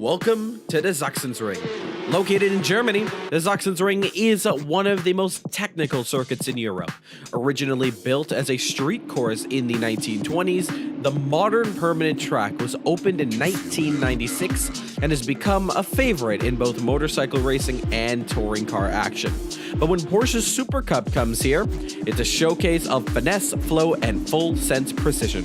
Welcome to the Sachsenring. Located in Germany, the Sachsenring is one of the most technical circuits in Europe. Originally built as a street course in the 1920s, the modern permanent track was opened in 1996 and has become a favorite in both motorcycle racing and touring car action. But when Porsche Supercup comes here, it's a showcase of finesse, flow, and full sense precision.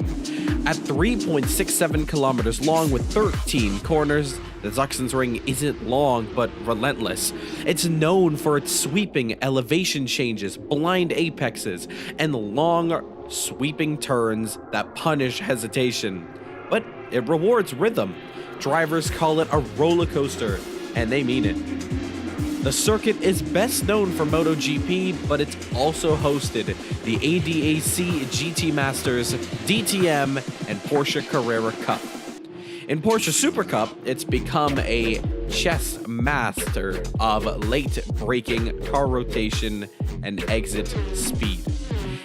At 3.67 kilometers long with 13 corners, the Sachsenring isn't long but relentless. It's known for its sweeping elevation changes, blind apexes, and long sweeping turns that punish hesitation. But it rewards rhythm. Drivers call it a roller coaster, and they mean it. The circuit is best known for MotoGP, but it's also hosted the ADAC GT Masters, DTM, and Porsche Carrera Cup. In Porsche Supercup, it's become a chess master of late braking, car rotation, and exit speed.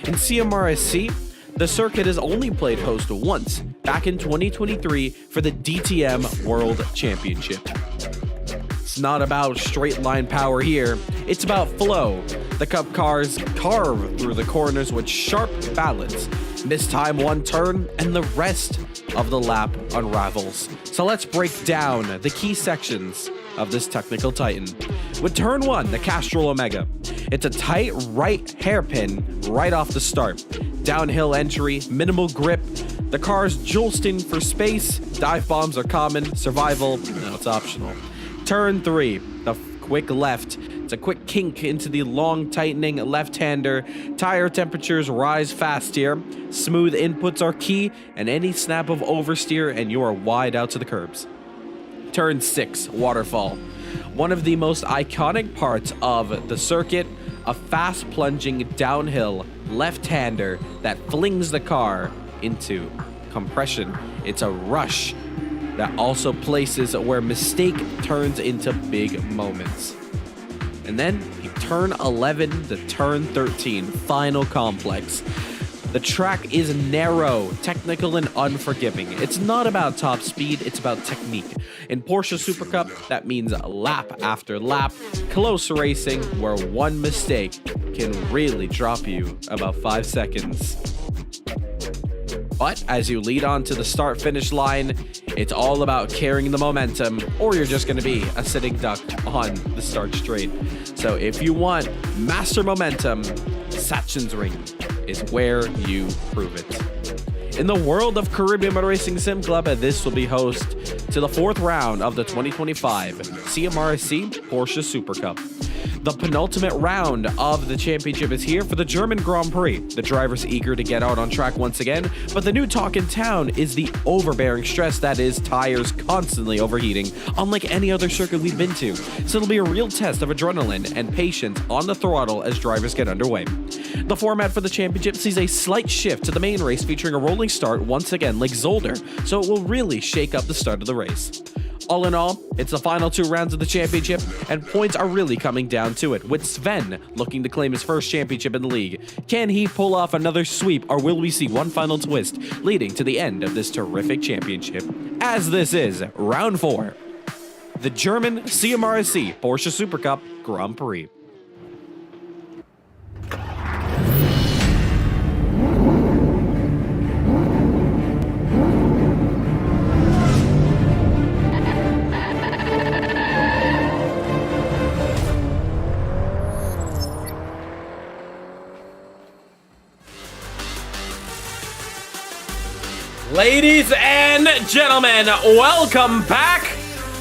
In CMRSC, the circuit is only played host once, back in 2023 for the DTM World Championship. It's not about straight line power here, it's about flow. The Cup cars carve through the corners with sharp balance, mistime one turn, and the rest of the lap unravels. So let's break down the key sections of this technical titan. With turn 1, the Castrol Omega. It's a tight right hairpin right off the start. Downhill entry, minimal grip. The car's jolting for space. Dive bombs are common. Survival, no, it's optional. Turn 3, the quick left. It's a quick kink into the long tightening left-hander. Tire temperatures rise fast here. Smooth inputs are key, and any snap of oversteer and you are wide out to the curbs. Turn 6, waterfall. One of the most iconic parts of the circuit, a fast plunging downhill left-hander that flings the car into compression. It's a rush that also places where mistake turns into big moments. And then turn 11 to turn 13, final complex. The track is narrow, technical, and unforgiving. It's not about top speed, it's about technique. In Porsche Supercup, that means lap after lap, close racing where one mistake can really drop you about 5 seconds. But as you lead on to the start-finish line, it's all about carrying the momentum, or you're just going to be a sitting duck on the start straight. So if you want master momentum, Sachsenring is where you prove it. In the world of Caribbean Motor Racing Sim Club, this will be host to the 4th round of the 2025 CMRSC Porsche Supercup. The penultimate round of the championship is here for the German Grand Prix. The drivers eager to get out on track once again, but the new talk in town is the overbearing stress that is tires constantly overheating, unlike any other circuit we've been to. So it'll be a real test of adrenaline and patience on the throttle as drivers get underway. The format for the championship sees a slight shift to the main race featuring a rolling start once again like Zolder, so it will really shake up the start of the race. All in all, it's the final 2 rounds of the championship, and points are really coming down to it, with Sven looking to claim his first championship in the league. Can he pull off another sweep, or will we see one final twist leading to the end of this terrific championship? As this is round 4, the German CMRSC Porsche Supercup Grand Prix. Ladies and gentlemen, welcome back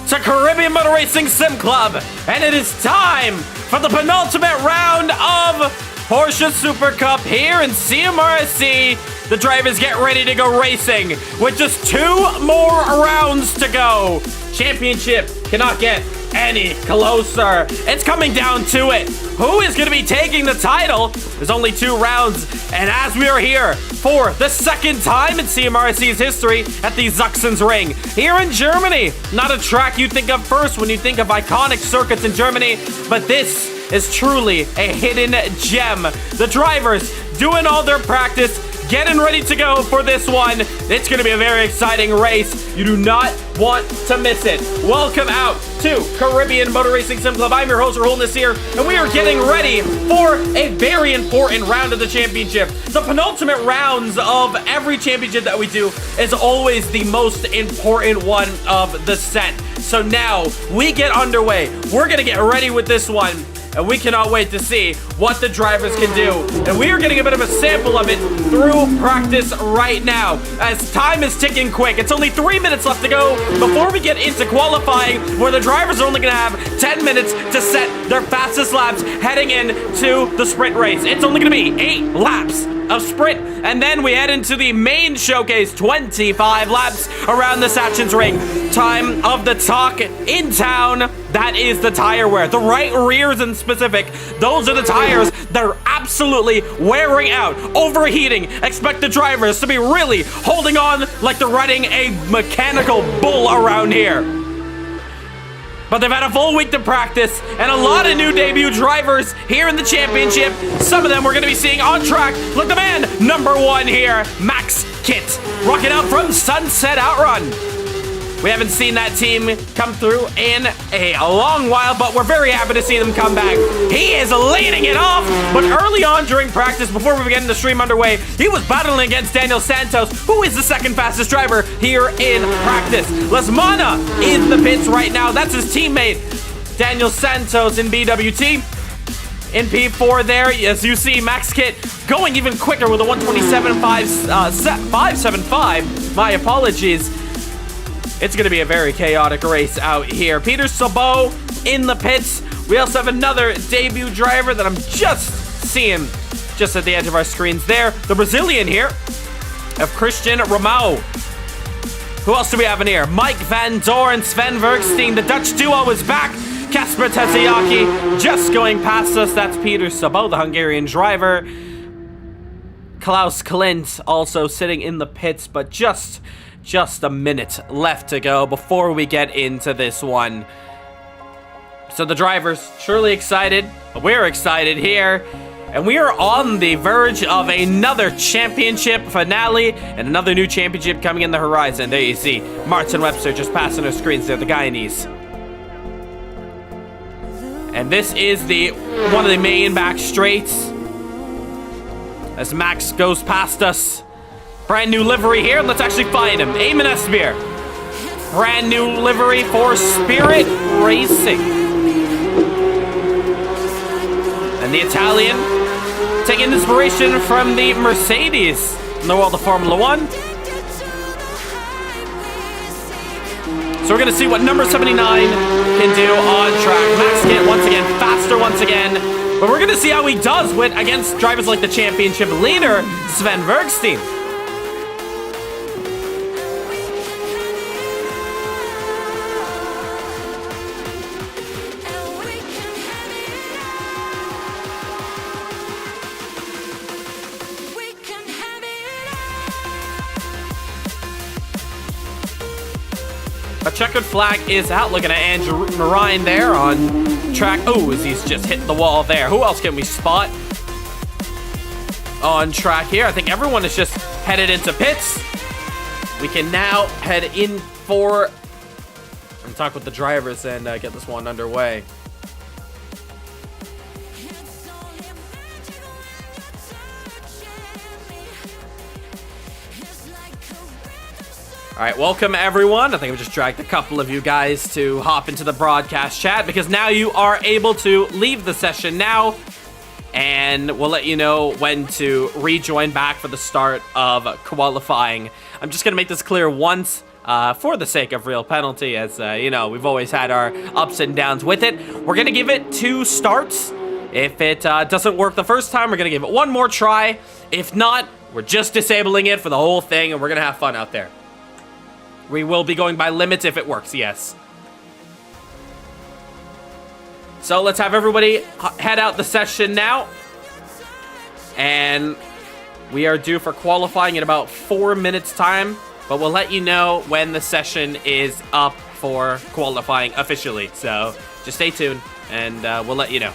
to Caribbean Motor Racing Sim Club, and it is time for the penultimate round of Porsche Supercup here in CMRSC. The drivers get ready to go racing with just 2 more rounds to go. Championship cannot get any closer. It's coming down to it. Who is going to be taking the title? There's only 2 rounds, and as we are here for the 2nd time in CMRSC's history at the Sachsenring here in Germany. Not a track you think of first when you think of iconic circuits in Germany, but this is truly a hidden gem. The drivers doing all their practice, getting ready to go for this one. It's going to be a very exciting race. You do not want to miss it. Welcome out to Caribbean Motor Racing Sim Club. I'm your host, Rahul Nasir, and we are getting ready for a very important round of the championship. The penultimate rounds of every championship that we do is always the most important one of the set. So now we get underway. We're going to get ready with this one, and we cannot wait to see what the drivers can do. And we are getting a bit of a sample of it through practice right now, as time is ticking quick. It's only 3 minutes left to go before we get into qualifying, where the drivers are only going to have 10 minutes to set their fastest laps heading into the sprint race. It's only going to be 8 laps of sprint, and then we head into the main showcase, 25 laps around the Sachsenring. Time of the talk in town, that is the tire wear. The right rears in specific, those are the tires that are absolutely wearing out, overheating. Expect the drivers to be really holding on like they're riding a mechanical bull around here. But they've had a full week to practice, and a lot of new debut drivers here in the championship. Some of them we're going to be seeing on track. Look, the man, number 1 here, Max Kit, rocking out from Sunset Outrun. We haven't seen that team come through in a long while, but we're very happy to see them come back. He is leading it off, but early on during practice, before we begin the stream underway, he was battling against Daniel Santos, who is the second fastest driver here in practice. Lasmana in the pits right now. That's his teammate, Daniel Santos in BWT. In P4 there, as you see, Max Kit going even quicker with a 127.575. My apologies. It's going to be a very chaotic race out here. Peter Sabot in the pits. We also have another debut driver that I'm just seeing just at the edge of our screens there. The Brazilian here of Christian Ramau. Who else do we have in here? Mike Van Doorn, Sven Verkstein. The Dutch duo is back. Kasper Tetsuyaki just going past us. That's Peter Sabot, the Hungarian driver. Klaus Klint also sitting in the pits, but just a minute left to go before we get into this one. So the drivers surely excited. We're excited here. And we are on the verge of another championship finale and another new championship coming in the horizon. There you see Martin Webster just passing our screens there, the Guyanese. And this is one of the main back straights as Max goes past us. Brand new livery here. Let's actually find him. Eamon Esbier. Brand new livery for Spirit Racing. And the Italian taking inspiration from the Mercedes in the world of Formula 1. So we're going to see what number 79 can do on track. Max Kit once again, faster once again. But we're going to see how he does with against drivers like the championship leader, Sven Verkstein. A checkered flag is out. Looking at Andrew Marine there on track. Oh, as he's just hit the wall there. Who else can we spot on track here? I think everyone is just headed into pits. We can now head in for and talk with the drivers and get this one underway. All right, welcome everyone. I think I've just dragged a couple of you guys to hop into the broadcast chat because now you are able to leave the session now, and we'll let you know when to rejoin back for the start of qualifying. I'm just going to make this clear once for the sake of real penalty, as you know, we've always had our ups and downs with it. We're going to give it 2 starts. If it doesn't work the first time, we're going to give it one more try. If not, we're just disabling it for the whole thing, and we're going to have fun out there. We will be going by limits if it works, yes. So let's have everybody head out the session now. And we are due for qualifying in about 4 minutes time. But we'll let you know when the session is up for qualifying officially. So just stay tuned and we'll let you know.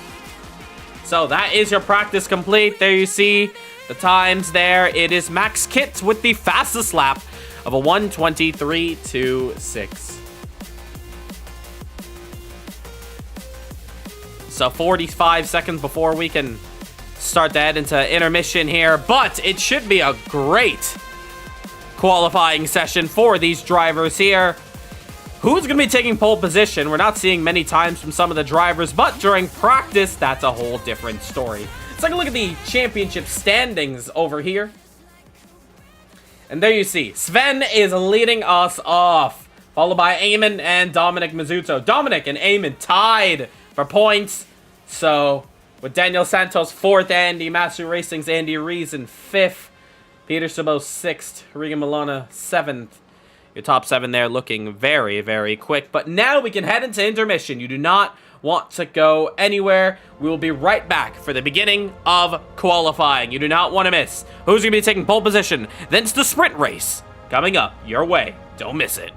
So that is your practice complete. There you see the times there. It is Max Kit with the fastest lap of a 1:23.26. So 45 seconds before we can start to head into intermission here, but it should be a great qualifying session for these drivers here. Who's going to be taking pole position? We're not seeing many times from some of the drivers, but during practice, that's a whole different story. Let's take a look at the championship standings over here. And there you see, Sven is leading us off, followed by Eamon and Dominic Mazzuto. Dominic and Eamon tied for points. So, with Daniel Santos 4th, Andy Masu Racing's Andy Reason 5th, Peter Sabo 6th, Regan Milana 7th. Your top 7 there looking very, very quick. But now we can head into intermission. You do not want to go anywhere. We will be right back for the beginning of qualifying. You do not want to miss. Who's going to be taking pole position? Then it's the sprint race coming up your way. Don't miss it.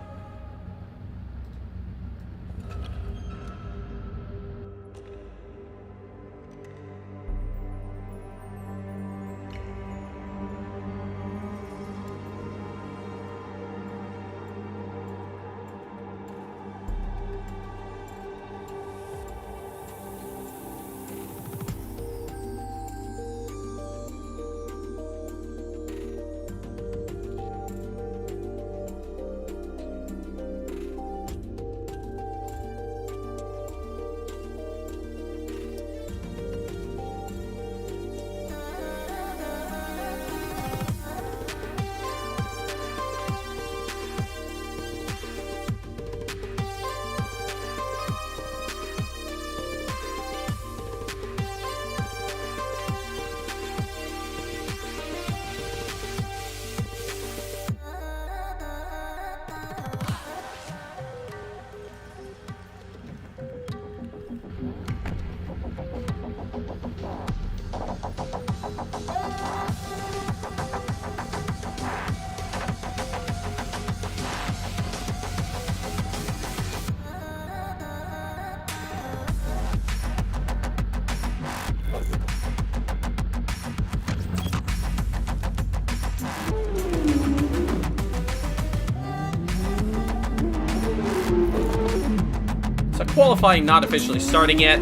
Qualifying not officially starting yet.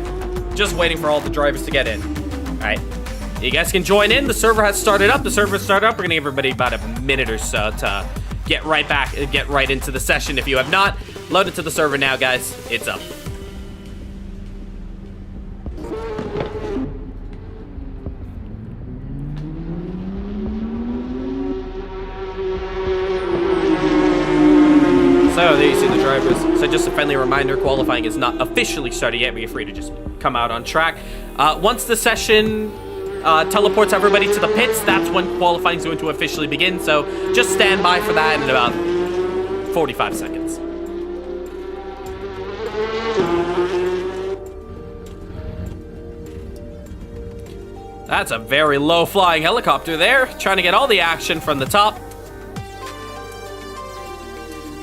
Just waiting for all the drivers to get in. Alright. You guys can join in. The server has started up. The server started up. We're going to give everybody about a minute or so to get right back, get right into the session. If you have not, load it to the server now, guys. It's up. So there you see the drivers. So just a friendly reminder, qualifying is not officially started yet, but you're free to just come out on track. Once the session teleports everybody to the pits, that's when qualifying is going to officially begin. So just stand by for that in about 45 seconds. That's a very low flying helicopter there, trying to get all the action from the top.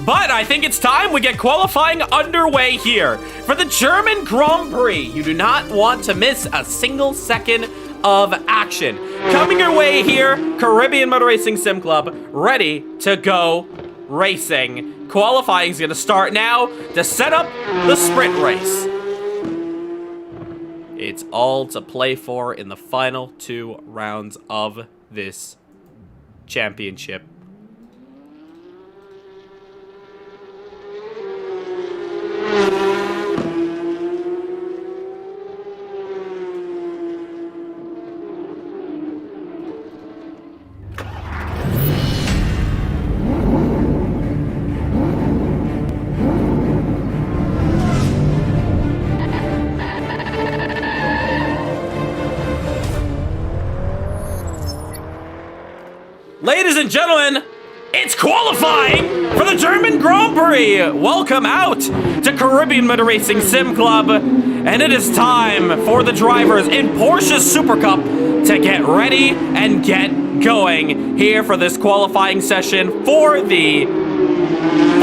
But I think it's time we get qualifying underway here for the German Grand Prix. You do not want to miss a single second of action. Coming your way here, Caribbean Motor Racing Sim Club, ready to go racing. Qualifying is going to start now to set up the sprint race. It's all to play for in the final 2 rounds of this championship. Ladies and gentlemen, it's qualifying for the German Grand Prix. Welcome out to Caribbean Motor Racing Sim Club. And it is time for the drivers in Porsche Supercup to get ready and get going here for this qualifying session for the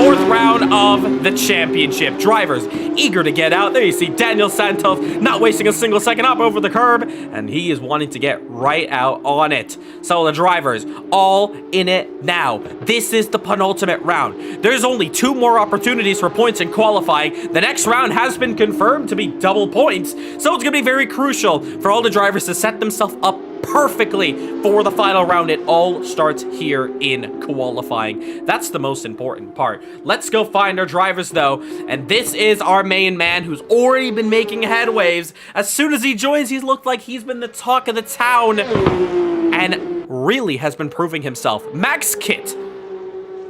fourth round of the championship. Drivers eager to get out. There you see Daniel Santos not wasting a single second up over the curb, and he is wanting to get right out on it. So the drivers all in it now. This is the penultimate round. There's only 2 more opportunities for points in qualifying. The next round has been confirmed to be double points, so it's going to be very crucial for all the drivers to set themselves up perfectly for the final round. It all starts here in qualifying. That's the most important part. Let's go find our drivers though, and this is our main man who's already been making headwaves. As soon as he joins, he's looked like he's been the talk of the town and really has been proving himself. Max Kitt,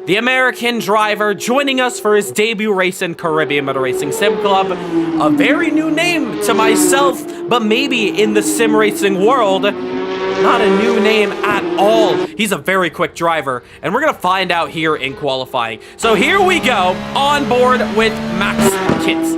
the American driver, joining us for his debut race in Caribbean Motor Racing Sim Club. A very new name to myself, but maybe in the sim racing world, not a new name at all. He's a very quick driver, and we're gonna find out here in qualifying. So here we go, on board with Max Kitt.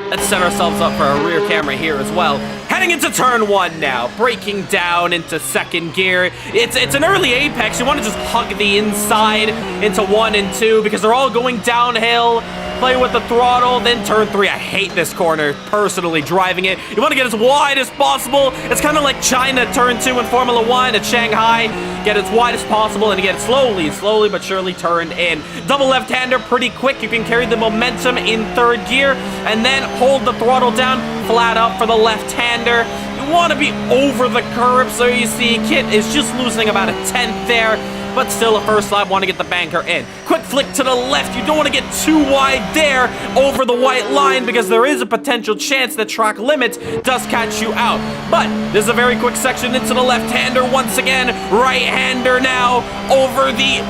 Let's set ourselves up for a rear camera here as well. Heading into turn 1 now, braking down into second gear. It's an early apex. You want to just hug the inside into 1 and 2 because they're all going downhill. Play with the throttle, then turn 3. I hate this corner, personally, driving it. You want to get as wide as possible. It's kind of like China turn 2 in Formula 1 at Shanghai. Get as wide as possible and get slowly but surely turned in. Double left-hander, pretty quick. You can carry the momentum in third gear and then hold the throttle down, flat up for the left-hander. You want to be over the curb, so you see Kit is just losing about a 10th there, but still a first lap, want to get the banker in. Quick flick to the left. You don't want to get too wide there over the white line because there is a potential chance that track limit does catch you out. But this is a very quick section into the left-hander once again. Right-hander now over the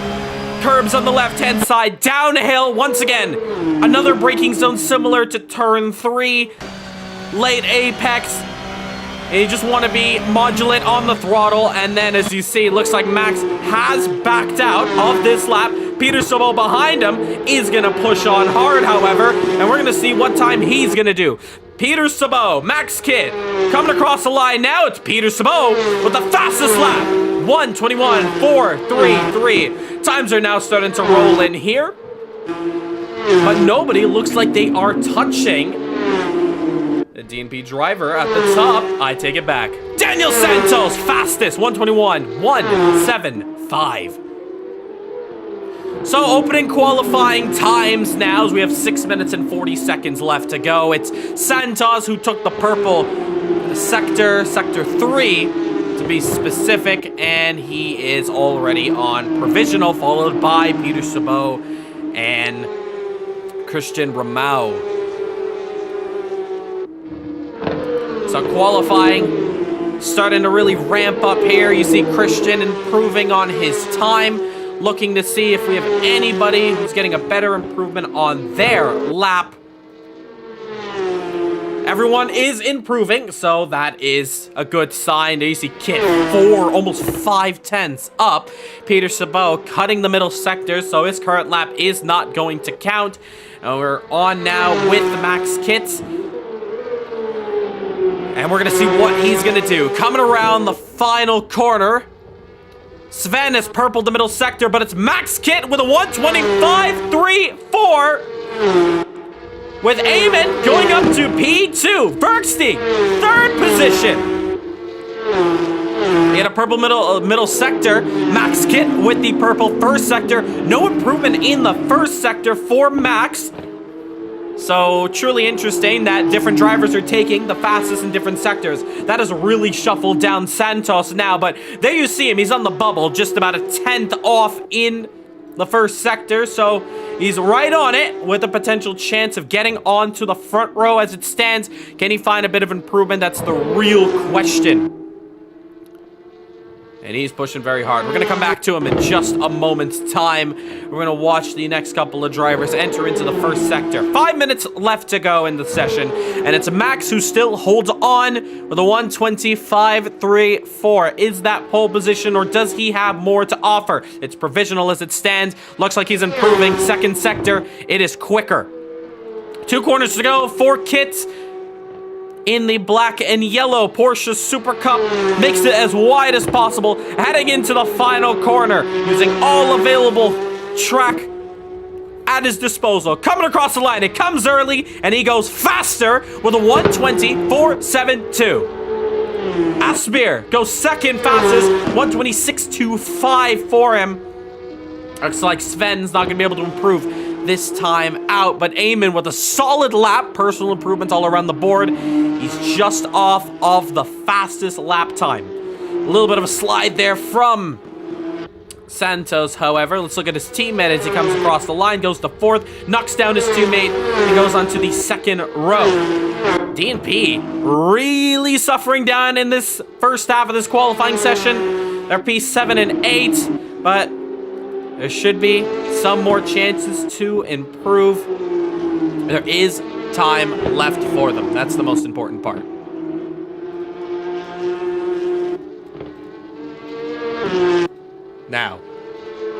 curbs on the left-hand side. Downhill once again. Another braking zone similar to turn 3. Late apex. And you just want to be modulate on the throttle, and then as you see, it looks like Max has backed out of this lap. Peter Sobel behind him is going to push on hard, however, and we're going to see what time he's going to do. Peter Sobel, Max Kitt, coming across the line now. It's Peter Sobel with the fastest lap. 1:21.433. Times are now starting to roll in here, but nobody looks like they are touching the DNP driver at the top. I take it back. Daniel Santos, fastest, 1:21.175. So opening qualifying times now, as we have 6 minutes and 40 seconds left to go. It's Santos who took the purple sector 3 to be specific, and he is already on provisional, followed by Peter Sabot and Christian Ramau. So qualifying starting to really ramp up here. You see Christian improving on his time, looking to see if we have anybody who's getting a better improvement on their lap. Everyone is improving, so that is a good sign. There you see Kit 4, almost 5/10ths up. Peter Sabot cutting the middle sector, so his current lap is not going to count. And we're on now with Max Kitt. And we're going to see what he's going to do. Coming around the final corner. Sven has purpled the middle sector, but it's Max Kitt with a 1:25.34. With Eamon going up to P2. Bergstein, third position. He had a purple middle sector. Max Kitt with the purple first sector. No improvement in the first sector for Max. So truly interesting that different drivers are taking the fastest in different sectors. That has really shuffled down Santos now, but there you see him. He's on the bubble, just about a 10th off in the first sector, so he's right on it with a potential chance of getting onto the front row as it stands. Can he find a bit of improvement? That's the real question. And he's pushing very hard. We're going to come back to him in just a moment's time. We're going to watch the next couple of drivers enter into the first sector. 5 minutes left to go in the session. And it's Max who still holds on with a 1:25.34. Is that pole position, or does he have more to offer? It's provisional as it stands. Looks like he's improving. Second sector, it is quicker. 2 corners to go for Kit. In the black and yellow Porsche Supercup, makes it as wide as possible, heading into the final corner, using all available track at his disposal. Coming across the line, it comes early, and he goes faster with a 1:20.472. Asbjørn goes second fastest, 1:26.25 for him. Looks like Sven's not going to be able to improve this time out, but Eamon with a solid lap, personal improvements all around the board. He's just off of the fastest lap time. A little bit of a slide there from Santos, however. Let's look at his teammate as he comes across the line, goes to fourth, knocks down his teammate, and goes on to the second row. D&P really suffering down in this first half of this qualifying session. They're P7 and 8, but there should be some more chances to improve. There is time left for them. That's the most important part. Now,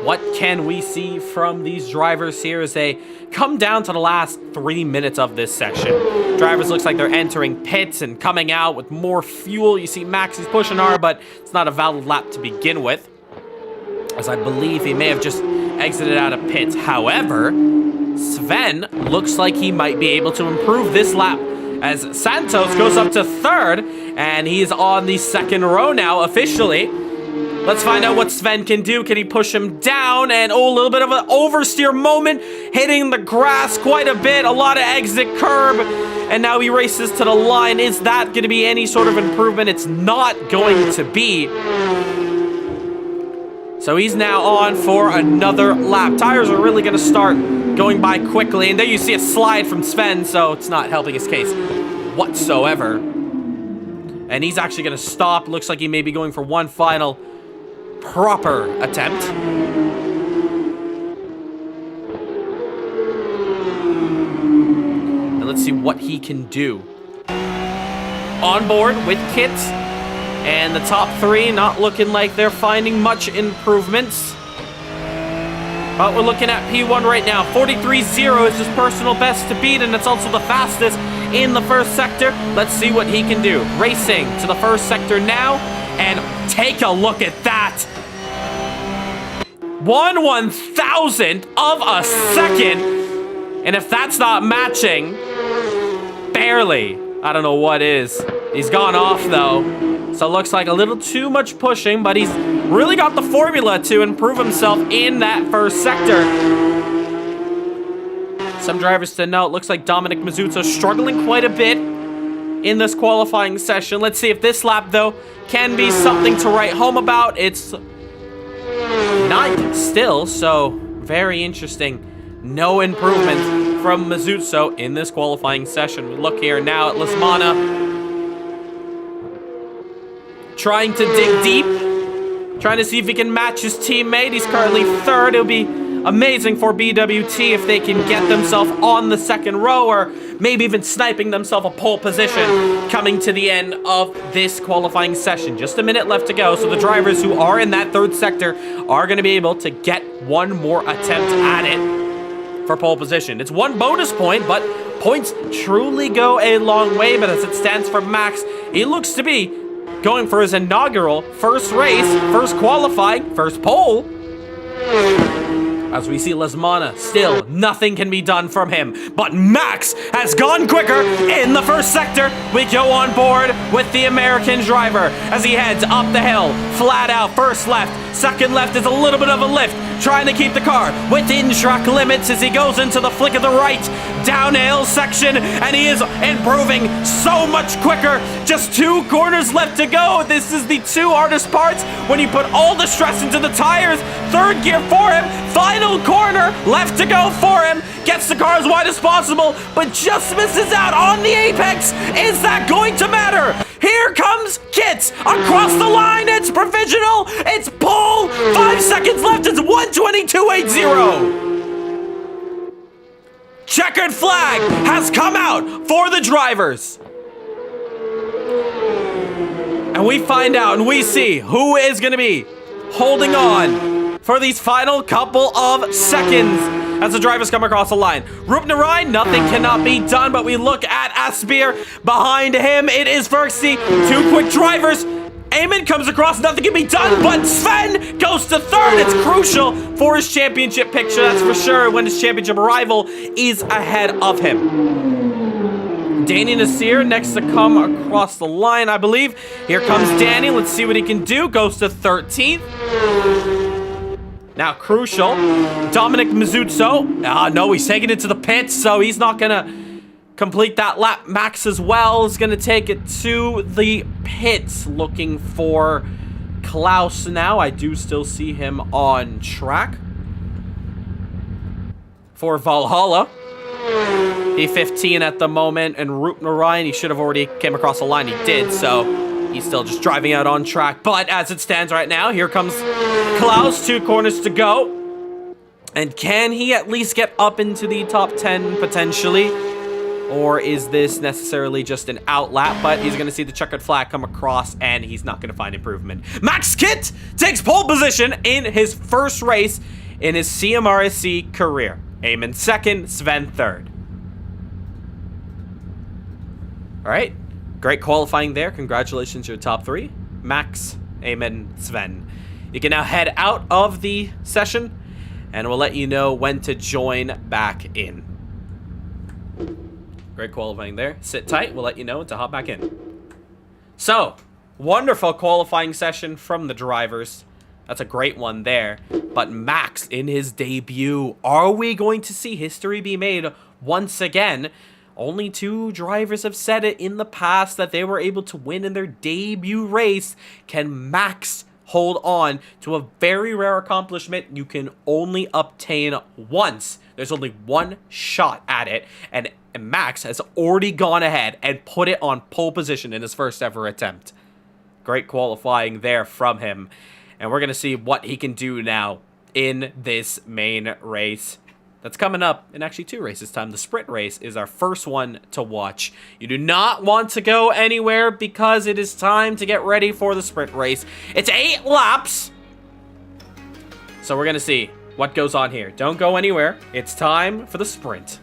what can we see from these drivers here as they come down to the last 3 minutes of this session? Drivers looks like they're entering pits and coming out with more fuel. You see Max is pushing hard, but it's not a valid lap to begin with, as I believe he may have just exited out of pits. However, Sven looks like he might be able to improve this lap as Santos goes up to third, and he's on the second row now officially. Let's find out what Sven can do. Can he push him down? And oh, a little bit of an oversteer moment, hitting the grass quite a bit, a lot of exit curb, and now he races to the line. Is that going to be any sort of improvement? It's not going to be. So he's now on for another lap. Tires are really going to start going by quickly. And there you see a slide from Sven, so it's not helping his case whatsoever. And he's actually going to stop. Looks like he may be going for one final proper attempt. And let's see what he can do. On board with kits. And the top three not looking like they're finding much improvements. But we're looking at P1 right now. 43.0 is his personal best to beat, and it's also the fastest in the first sector. Let's see what he can do. Racing to the first sector now, and take a look at that. 1/1000th of a second. And if that's not matching, barely, I don't know what is. He's gone off though. So it looks like a little too much pushing, but he's really got the formula to improve himself in that first sector. Some drivers to note, looks like Dominic Mazzucco struggling quite a bit in this qualifying session. Let's see if this lap, though, can be something to write home about. It's ninth still, so very interesting. No improvement from Mazzucco in this qualifying session. We look here now at Lasmana. Trying to dig deep, trying to see if he can match his teammate. He's currently third. It'll be amazing for BWT if they can get themselves on the second row, or maybe even sniping themselves a pole position coming to the end of this qualifying session. Just a minute left to go, so the drivers who are in that third sector are going to be able to get one more attempt at it for pole position. It's one bonus point, but points truly go a long way. But as it stands for Max, he looks to be going for his inaugural first race, first qualifying, first pole. As we see Lasmana, still nothing can be done from him. But Max has gone quicker in the first sector. We go on board with the American driver as he heads up the hill, flat out, first left. Second left is a little bit of a lift, trying to keep the car within track limits as he goes into the flick of the right downhill section, and he is improving so much quicker. Just 2 corners left to go. This is the 2 hardest parts when you put all the stress into the tires. Third gear for him, final corner left to go for him. Gets the car as wide as possible, but just misses out on the apex. Is that going to matter? Here comes Kits across the line. It's provisional. It's pole. 5 seconds left. It's 1:22.80. Checkered flag has come out for the drivers. And we find out and we see who is going to be holding on for these final couple of seconds as the drivers come across the line. Rupnarai, nothing cannot be done, but we look at Asbjørn behind him. It is Verksi. 2 quick drivers. Eamon comes across, nothing can be done, but Sven goes to third. It's crucial for his championship picture, that's for sure, when his championship arrival is ahead of him. Danny Nasir next to come across the line, I believe. Here comes Danny. Let's see what he can do. Goes to 13th. Now, crucial. Dominic Mizzuzzo. No, he's taking it to the pits, so he's not going to complete that lap. Max as well is going to take it to the pits, looking for Klaus now. I do still see him on track for Valhalla. P15 at the moment, and Root Narayan, he should have already came across the line. He did, so he's still just driving out on track. But as it stands right now, here comes Klaus, 2 corners to go. And can he at least get up into the top 10 potentially? Or is this necessarily just an outlap? But he's going to see the checkered flag come across, and he's not going to find improvement. Max Kitt takes pole position in his first race in his CMRSC career. Eamon second, Sven third. All right, great qualifying there. Congratulations, your top 3. Max, Eamon, Sven. You can now head out of the session, and we'll let you know when to join back in. Great qualifying there. Sit tight. We'll let you know when to hop back in. So, wonderful qualifying session from the drivers. That's a great one there. But Max in his debut. Are we going to see history be made once again? Only 2 drivers have said it in the past that they were able to win in their debut race. Can Max hold on to a very rare accomplishment you can only obtain once? There's only one shot at it, and Max has already gone ahead and put it on pole position in his first ever attempt. Great qualifying there from him. And we're going to see what he can do now in this main race that's coming up in actually 2 races time. The sprint race is our first one to watch. You do not want to go anywhere because it is time to get ready for the sprint race. It's 8 laps. So we're going to see what goes on here. Don't go anywhere. It's time for the sprint.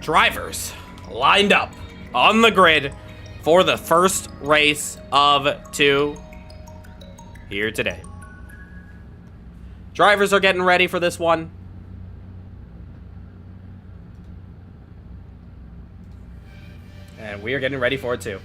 Drivers lined up on the grid for the first race of 2 here today. Drivers are getting ready for this one. And we are getting ready for it too.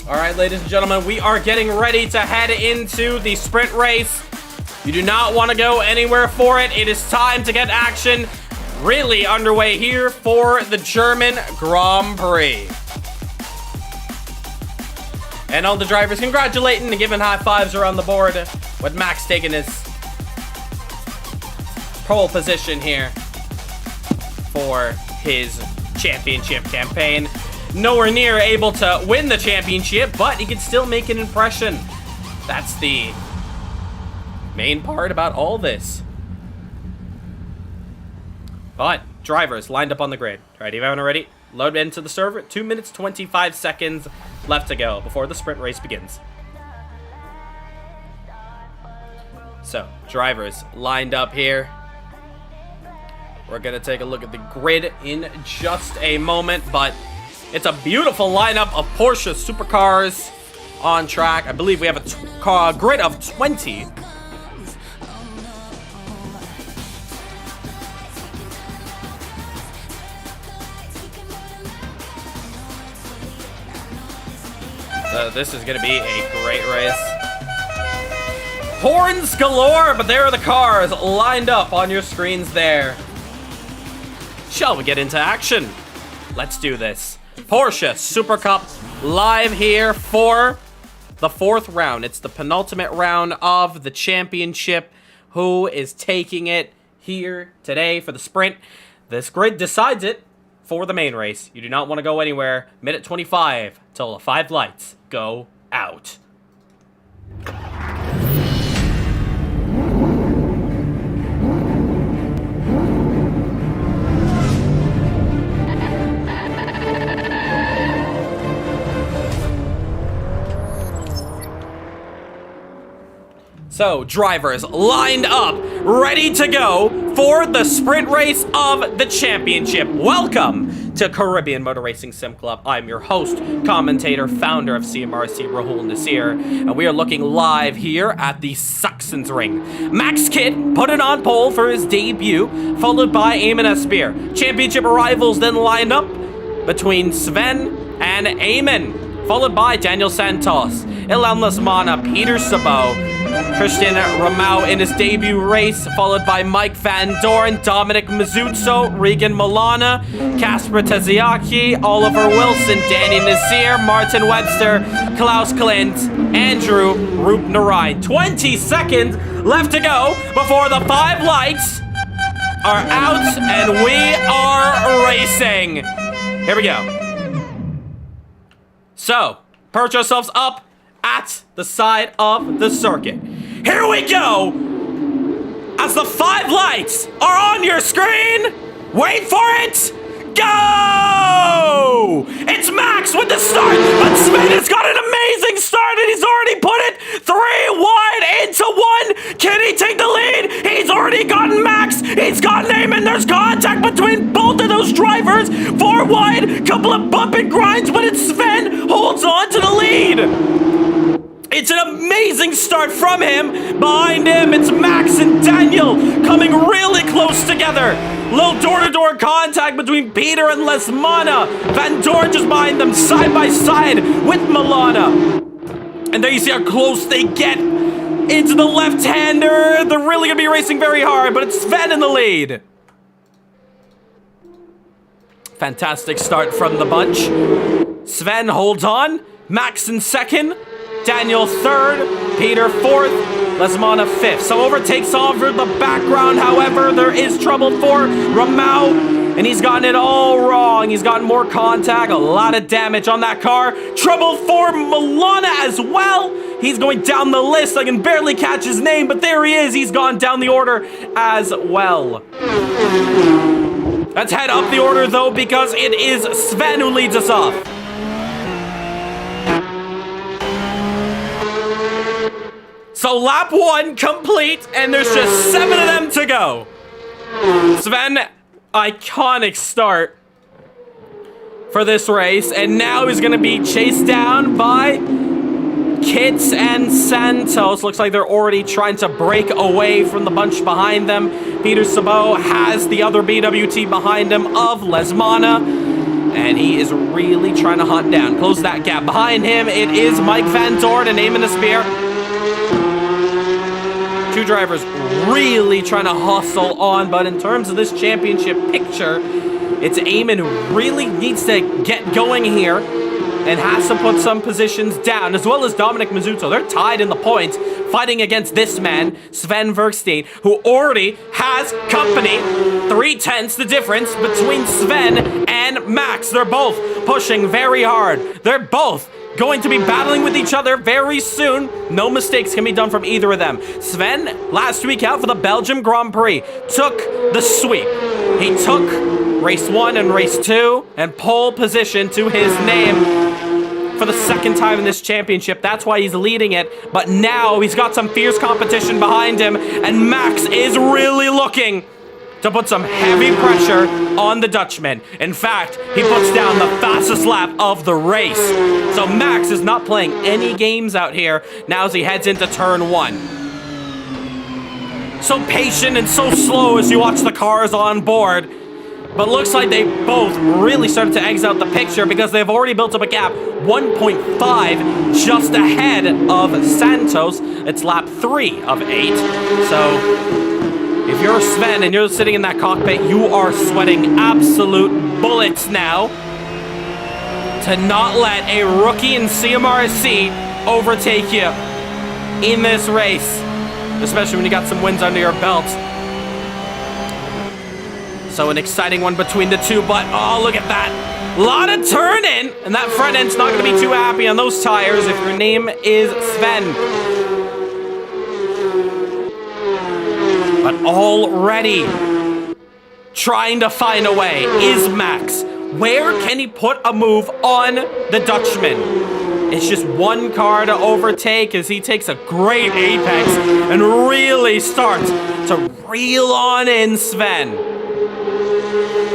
All right, ladies and gentlemen, we are getting ready to head into the sprint race. You do not want to go anywhere for it. It is time to get action really underway here for the German Grand Prix. And all the drivers congratulating and giving high fives around the board, with Max taking his pole position here for his championship campaign. Nowhere near able to win the championship, but he can still make an impression. That's the main part about all this. But drivers lined up on the grid. Ready, everyone ready? Load into the server. 2 minutes, 25 seconds left to go before the sprint race begins. So, drivers lined up here. We're going to take a look at the grid in just a moment, but it's a beautiful lineup of Porsche Supercars on track. I believe we have a grid of 20. So this is going to be a great race. Horns galore, but there are the cars lined up on your screens there. Shall we get into action? Let's do this. Porsche Supercup live here for the 4th round. It's the penultimate round of the championship. Who is taking it here today for the sprint? This grid decides it for the main race. You do not want to go anywhere. Minute 25 till the 5 lights go out. So, drivers lined up, ready to go for the sprint race of the championship. Welcome to Caribbean Motor Racing Sim Club. I'm your host, commentator, founder of CMRSC, Rahul Nasir, and we are looking live here at the Sachsenring. Max Kidd put it on pole for his debut, followed by Eamon Espear. Championship arrivals then lined up between Sven and Eamon, followed by Daniel Santos, Ilan Lasmana, Peter Sabot, Christian Ramau in his debut race, followed by Mike Van Doren, Dominic Mizzuzzo, Regan Milana, Casper Teziaki, Oliver Wilson, Danny Nazir, Martin Webster, Klaus Klint, Andrew Roop-Narine. 20 seconds left to go before the 5 lights are out and we are racing. Here we go. So, perch ourselves up at the side of the circuit. Here we go! As the 5 lights are on your screen, wait for it! Go! It's Max with the start, but Sven has got an amazing start and he's already put it 3 wide into 1. Can he take the lead. He's already gotten Max. He's got Eamon. There's contact between both of those drivers. 4 wide, couple of bump and grinds, but it's Sven holds on to the lead. It's an amazing start from him. Behind him, it's Max and Daniel coming really close together. Little door-to-door contact between Peter and Lesmana. Van Dorn just behind them, side by side with Milana. And there you see how close they get into the left-hander. They're really going to be racing very hard, but it's Sven in the lead. Fantastic start from the bunch. Sven holds on. Max in second. Daniel third. Peter fourth. Lesmana fifth. Some overtakes over the background. However, there is trouble for Ramau. And he's gotten it all wrong. He's gotten more contact. A lot of damage on that car. Trouble for Milana as well. He's going down the list. I can barely catch his name, but there he is. He's gone down the order as well. Let's head up the order, though, because it is Sven who leads us off. So lap 1 complete, and there's just 7 of them to go. Sven, iconic start for this race, and now he's going to be chased down by Kits and Santos. Looks like they're already trying to break away from the bunch behind them. Peter Sabot has the other BWT behind him of Lesmana, and he is really trying to hunt down, close that gap. Behind him, it is Mike Van Dorn and Eamon Spear. Two drivers really trying to hustle on, but in terms of this championship picture, it's Eamon who really needs to get going here and has to put some positions down, as well as Dominic Mazzuto. They're tied in the points, fighting against this man, Sven Verkstein, who already has company. 3/10 the difference between Sven and Max. They're both pushing very hard. They're both going to be battling with each other very soon. No mistakes can be done from either of them. Sven, last week out for the Belgium Grand Prix, took the sweep. He took race 1 and race 2 and pole position to his name for the second time in this championship. That's why he's leading it. But now he's got some fierce competition behind him, and Max is really looking to put some heavy pressure on the Dutchman. In fact, he puts down the fastest lap of the race. So Max is not playing any games out here now as he heads into turn 1. So patient and so slow as you watch the cars on board. But looks like they both really started to exit out the picture because they've already built up a gap 1.5 just ahead of Santos. It's lap 3 of 8. So if you're Sven and you're sitting in that cockpit, you are sweating absolute bullets now to not let a rookie in CMRSC overtake you in this race, especially when you got some wins under your belt. So an exciting one between the two, but oh, look at that. A lot of turning, and that front end's not going to be too happy on those tires if your name is Sven. But already trying to find a way is Max. Where can he put a move on the Dutchman? It's just one car to overtake as he takes a great apex and really starts to reel on in Sven.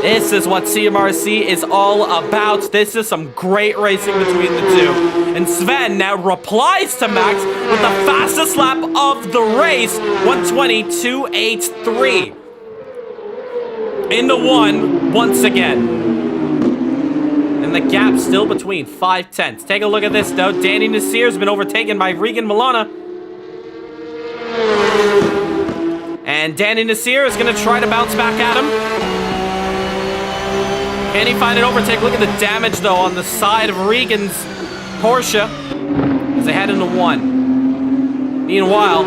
This is what CMRC is all about. This is some great racing between the two. And Sven now replies to Max with the fastest lap of the race, 1:22.83. In the 1 once again. And the gap still between 5/10. Take a look at this, though. Danny Nasir has been overtaken by Regan Milana. And Danny Nasir is going to try to bounce back at him. Can he find an overtake? Look at the damage, though, on the side of Regan's Porsche as they head into 1. Meanwhile,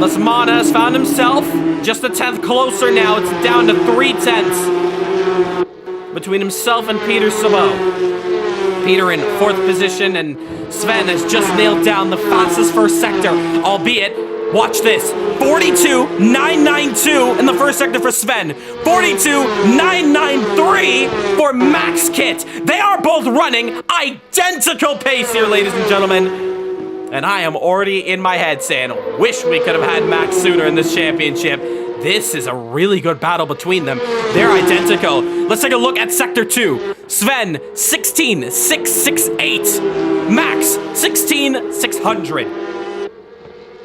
Lesmana has found himself just a 10th closer now. It's down to 3/10 between himself and Peter Sabot. Peter in 4th position, and Sven has just nailed down the fastest first sector, albeit, watch this, 42.992 in the first sector for Sven, 42.993 for Max Kit. They are both running identical pace here, ladies and gentlemen. And I am already in my head saying, wish we could have had Max sooner in this championship. This is a really good battle between them. They're identical. Let's take a look at Sector 2. Sven, 16,668. Max, 16,600.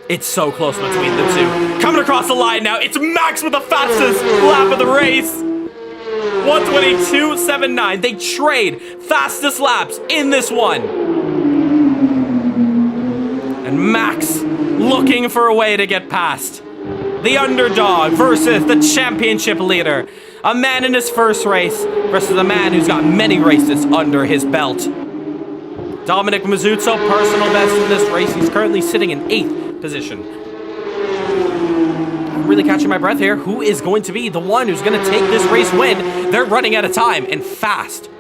It's so close between the two. Coming across the line now, it's Max with the fastest lap of the race. 122.79. They trade fastest laps in this one. And Max looking for a way to get past. The underdog versus the championship leader. A man in his first race versus a man who's got many races under his belt. Dominic Mazzuzzo, personal best in this race. He's currently sitting in 8th position. I'm really catching my breath here. Who is going to be the one who's going to take this race win? They're running out of time and fast.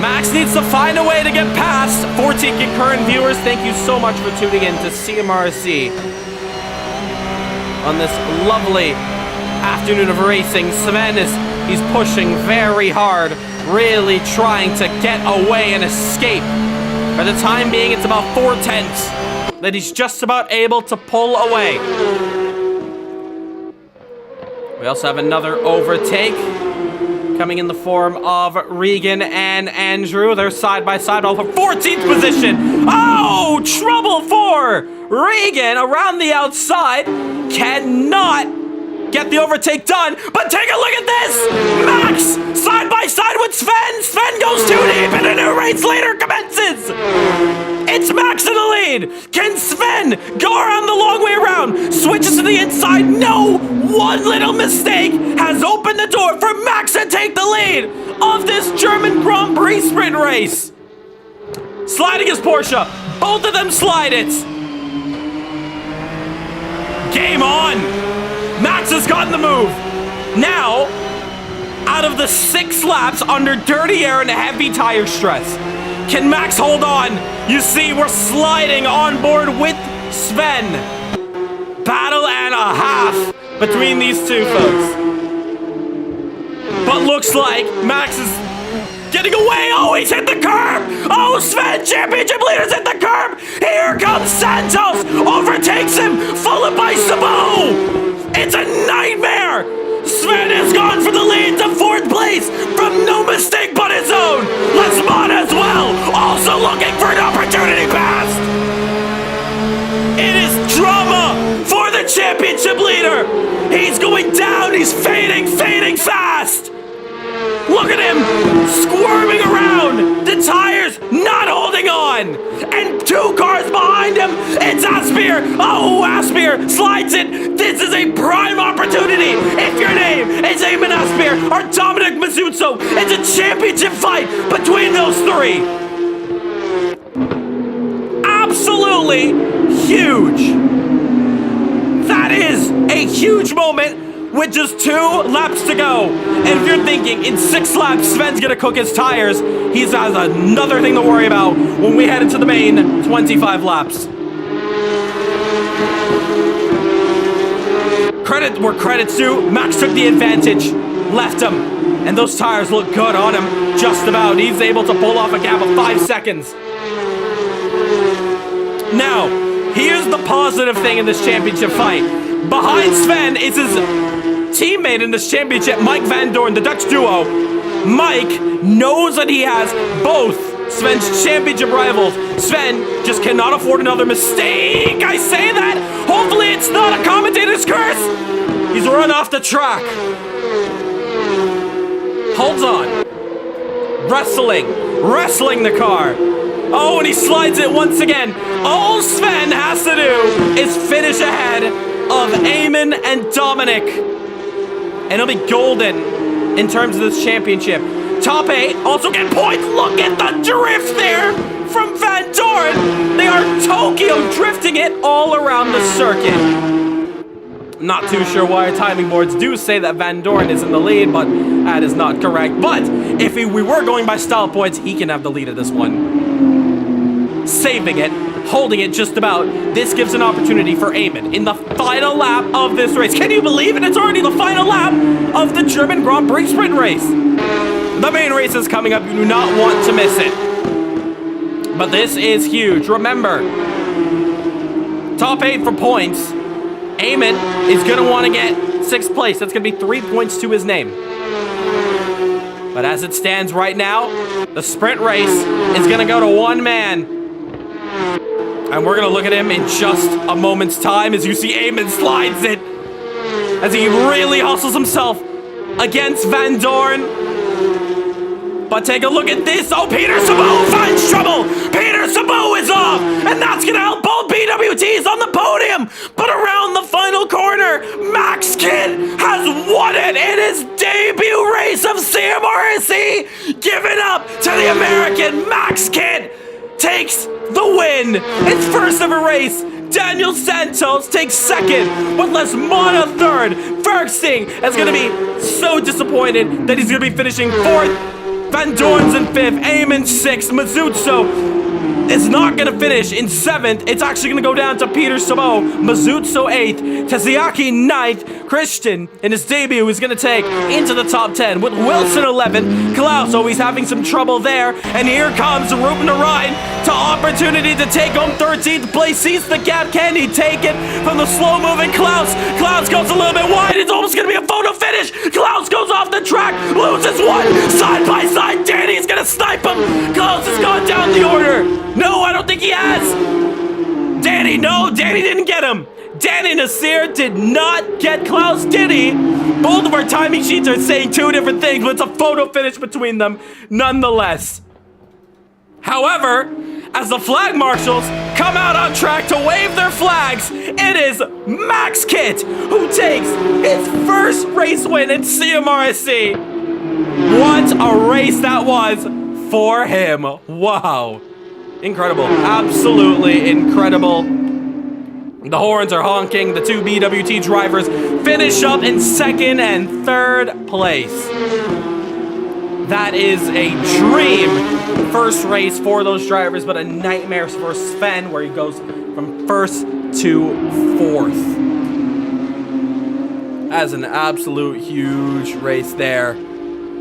Max needs to find a way to get past. 14 concurrent viewers, thank you so much for tuning in to CMRSC on this lovely afternoon of racing. Sven he's pushing very hard, really trying to get away and escape. For the time being, it's about 4/10 that he's just about able to pull away. We also have another overtake coming in the form of Regan and Andrew. They're side by side, all for 14th position. Oh, trouble for Regan around the outside. Cannot get the overtake done, but take a look at this! Max, side by side with Sven! Sven goes too deep and a new race leader commences! It's Max in the lead! Can Sven go around the long way around? Switches to the inside, no! One little mistake has opened the door for Max to take the lead of this German Grand Prix sprint race! Sliding his Porsche, both of them slide it! Game on! Max has gotten the move. Now, out of the 6 laps under dirty air and heavy tire stress, can Max hold on? You see, we're sliding on board with Sven. Battle and a half between these two folks. But looks like Max is getting away. Oh, he's hit the curb. Oh, Sven, championship leader's hit the curb. Here comes Santos. Overtakes him, followed by Sabo. It's a nightmare! Sven has gone for the lead to 4th place from no mistake but his own! Lesmond as well, also looking for an opportunity pass! It is drama for the championship leader! He's going down, he's fading fast! Look at him, squirming around! The tires not holding on! And 2 cars behind him, it's Aspire! Oh, Aspire slides it! This is a prime opportunity! If your name is Eamon Aspire or Dominic Mazzuzzo, it's a championship fight between those 3! Absolutely huge! That is a huge moment with just 2 laps to go. And if you're thinking in 6 laps Sven's gonna cook his tires, he has another thing to worry about when we head into the main 25 laps. Credit where credit's due, Max took the advantage, left him, and those tires look good on him, just about. He's able to pull off a gap of 5 seconds. Now, here's the positive thing in this championship fight. Behind Sven is his teammate in this championship, Mike Van Doorn, the Dutch duo. Mike knows that he has both Sven's championship rivals. Sven just cannot afford another mistake. I say that. Hopefully it's not a commentator's curse. He's run off the track. Holds on. Wrestling the car. Oh, and he slides it once again. All Sven has to do is finish ahead of Eamon and Dominic. And he'll be golden in terms of this championship. Top 8 also get points. Look at the drift there from Van Doorn. They are Tokyo drifting it all around the circuit. Not too sure why our timing boards do say that Van Doorn is in the lead, but that is not correct. But if we were going by style points, he can have the lead of this one. Saving it, holding it just about. This gives an opportunity for Eamon in the final lap of this race. Can you believe it? It's already the final lap of the German Grand Prix sprint race. The main race is coming up. You do not want to miss it. But this is huge. Remember, top 8 for points. Eamon is going to want to get 6th place. That's going to be 3 points to his name. But as it stands right now, the sprint race is going to go to one man. And we're going to look at him in just a moment's time as you see Eamon slides it. As he really hustles himself against Van Dorn. But take a look at this. Oh, Peter Sabu finds trouble. Peter Sabu is off. And that's going to help both BWTs on the podium. But around the final corner, Max Kidd has won it in his debut race of CMRSC. Give it up to the American. Max Kidd takes the win. It's first ever race. Daniel Santos takes 2nd, with Les Mana 3rd. Thruxton is going to be so disappointed that he's going to be finishing 4th. Van Dorn's in 5th, Eamon 6th, Mazuzzo is not going to finish in 7th. It's actually going to go down to Peter Sabo, Mazuzzo 8th, Taziaki 9th, Christian in his debut is going to take into the top 10 with Wilson 11th, Klaus always having some trouble there, and here comes Ruben Ryan to opportunity to take home 13th place, sees the gap, can he take it from the slow moving Klaus? Klaus goes a little bit wide, it's almost going to be a photo finish, Klaus goes off the track, loses one, side by side, Danny's going to snipe him, Klaus has gone down the order. No, I don't think he has. Danny, no, Danny didn't get him. Danny Nasir did not get Klaus, did he? Both of our timing sheets are saying 2 different things, but it's a photo finish between them nonetheless. However, as the flag marshals come out on track to wave their flags, it is Max Kidd who takes his first race win in CMRSC. What a race that was for him. Wow. Incredible. Absolutely incredible. The horns are honking. The 2 BWT drivers finish up in 2nd and 3rd place. That is a dream first race for those drivers, but a nightmare for Sven, where he goes from 1st to 4th. That's an absolute huge race there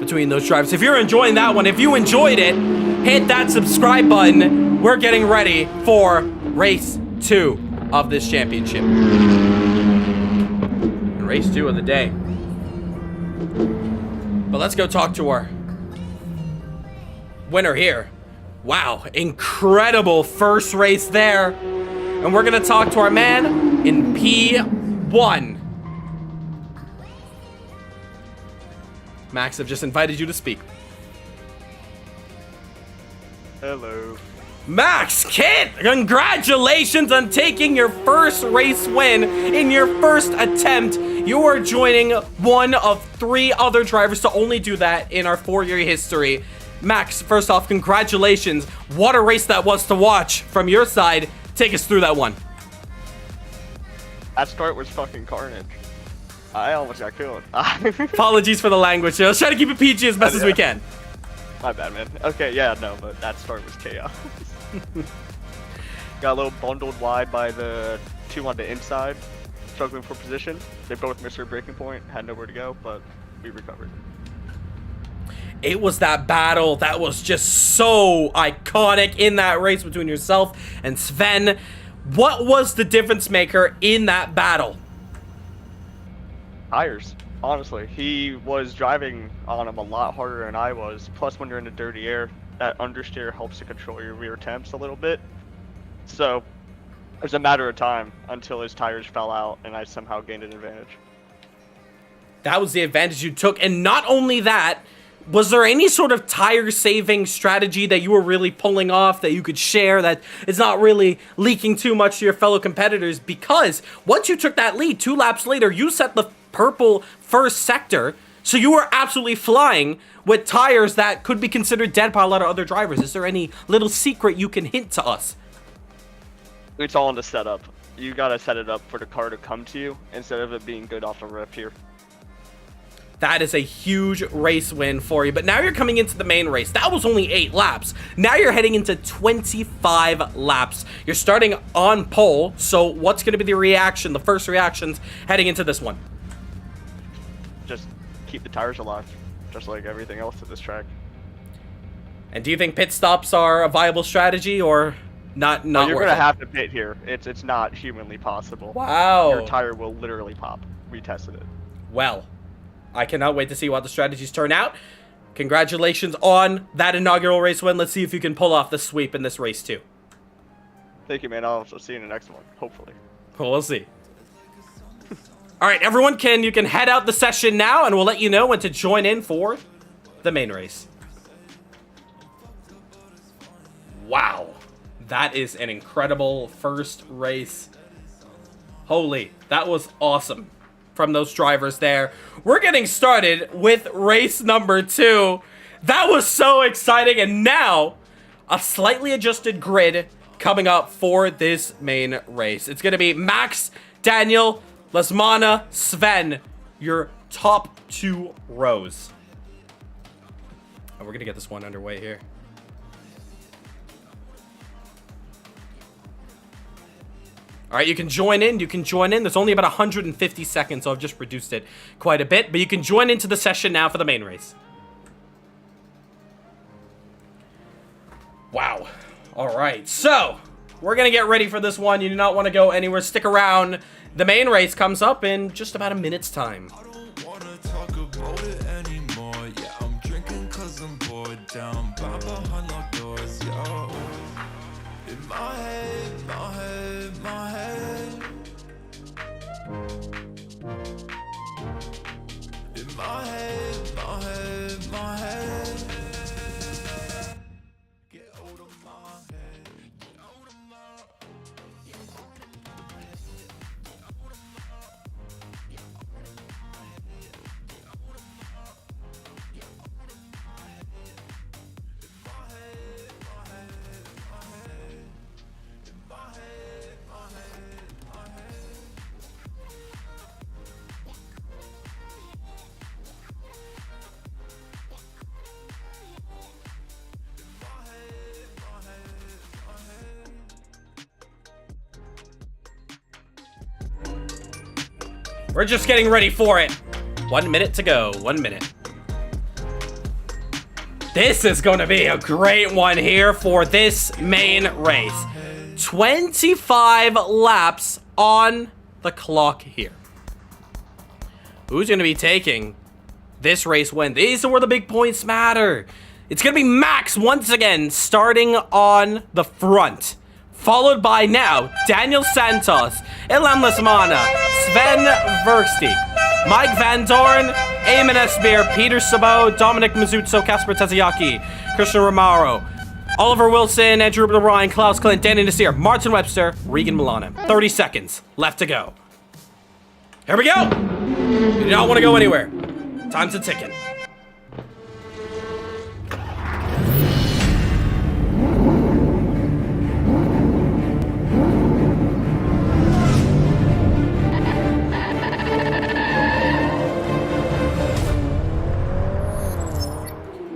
between those drivers. If you're enjoying that one, if you enjoyed it, hit that subscribe button. We're getting ready for race 2 of this championship. And race 2 of the day. But let's go talk to our winner here. Wow, incredible first race there. And we're gonna talk to our man in P1. Max, I've just invited you to speak. Hello. Max Kidd, congratulations on taking your first race win in your first attempt. You are joining one of 3 other drivers to only do that in our 4-year history. Max, first off, congratulations. What a race that was to watch from your side. Take us through that one. That start was fucking carnage. I almost got killed. Apologies for the language. Let's try to keep it PG as best as we can. My bad, man. Okay, yeah, no, but that start was chaos. Got a little bundled wide by the 2 on the inside, struggling for position. They both missed their braking point, had nowhere to go, but we recovered. It was that battle that was just so iconic in that race between yourself and Sven. What was the difference maker in that battle? Tires, honestly. He was driving on them a lot harder than I was. Plus, when you're in the dirty air, that understeer helps to control your rear temps a little bit. So, it was a matter of time until his tires fell out and I somehow gained an advantage. That was the advantage you took. And not only that, was there any sort of tire-saving strategy that you were really pulling off that you could share that is not really leaking too much to your fellow competitors? Because once you took that lead, 2 laps later, you set the purple first sector, so you were absolutely flying with tires that could be considered dead by a lot of other drivers. Is there any little secret you can hint to us? It's all in the setup. You gotta set it up for the car to come to you instead of it being good off the rip here. That is a huge race win for you. But now you're coming into the main race. That was only 8 laps. Now you're heading into 25 laps. You're starting on pole. So what's going to be the reaction, the first reactions heading into this one? Just keep the tires alive, just like everything else at this track. And do you think pit stops are a viable strategy or not? No, you're worth gonna it? have to pit here. It's not humanly possible. Wow. Your tire will literally pop. We tested it. Well, I cannot wait to see what the strategies turn out. Congratulations on that inaugural race win. Let's see if you can pull off the sweep in this race too. Thank you, man. I'll also see you in the next one, hopefully. Well, we'll see. All right, everyone, you can head out the session now, and we'll let you know when to join in for the main race. Wow, that is an incredible first race. Holy, that was awesome from those drivers there. We're getting started with race number 2. That was so exciting, and now a slightly adjusted grid coming up for this main race. It's going to be Max, Daniel, Lesmana, Sven, your top 2 rows. And we're going to get this one underway here. All right, you can join in. There's only about 150 seconds, so I've just reduced it quite a bit. But you can join into the session now for the main race. Wow. All right, so we're going to get ready for this one. You do not want to go anywhere. Stick around. The main race comes up in just about a minute's time. I don't want to talk about it anymore. Yeah, I'm drinking 'cause I'm bored down by behind locked doors. Yo, in my head, my head, my head. In my head, my head, my head. Get out of my head. Get out of my We're just getting ready for it. 1 minute to go. 1 minute. This is going to be a great one here for this main race. 25 laps on the clock here. Who's going to be taking this race win? These are where the big points matter. It's going to be Max once again starting on the front. Followed by now, Daniel Santos, Ilan Lesmana, Sven Versti, Mike Van Dorn, Eamon Esbeer, Peter Sabot, Dominic Mizzuzzo, Kasper Tazayaki, Christian Romaro, Oliver Wilson, Andrew Ryan, Klaus Clint, Danny Nasir, Martin Webster, Regan Milano. 30 seconds left to go. Here we go. You do not want to go anywhere. Time's a ticking.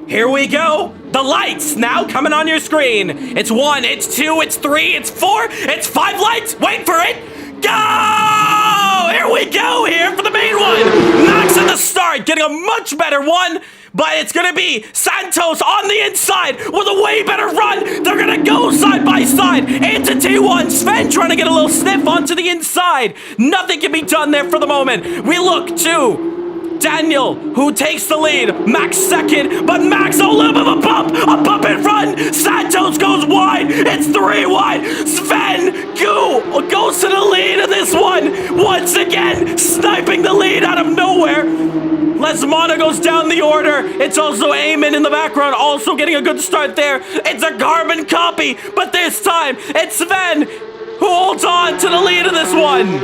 Here we go. The lights now coming on your screen. It's 1, it's 2, it's 3, it's 4, it's 5 lights. Wait for it. Go! Here we go here for the main one. Max at the start, getting a much better one. But it's going to be Santos on the inside with a way better run. They're going to go side by side into T1. Sven trying to get a little sniff onto the inside. Nothing can be done there for the moment. We look to Daniel, who takes the lead. Max second, but Max, a little bit of a bump in front. Santos goes wide. It's 3 wide. Sven goes to the lead of this one. Once again, sniping the lead out of nowhere. Lesmana goes down the order. It's also Eamon in the background, also getting a good start there. It's a carbon copy, but this time it's Sven who holds on to the lead of this one.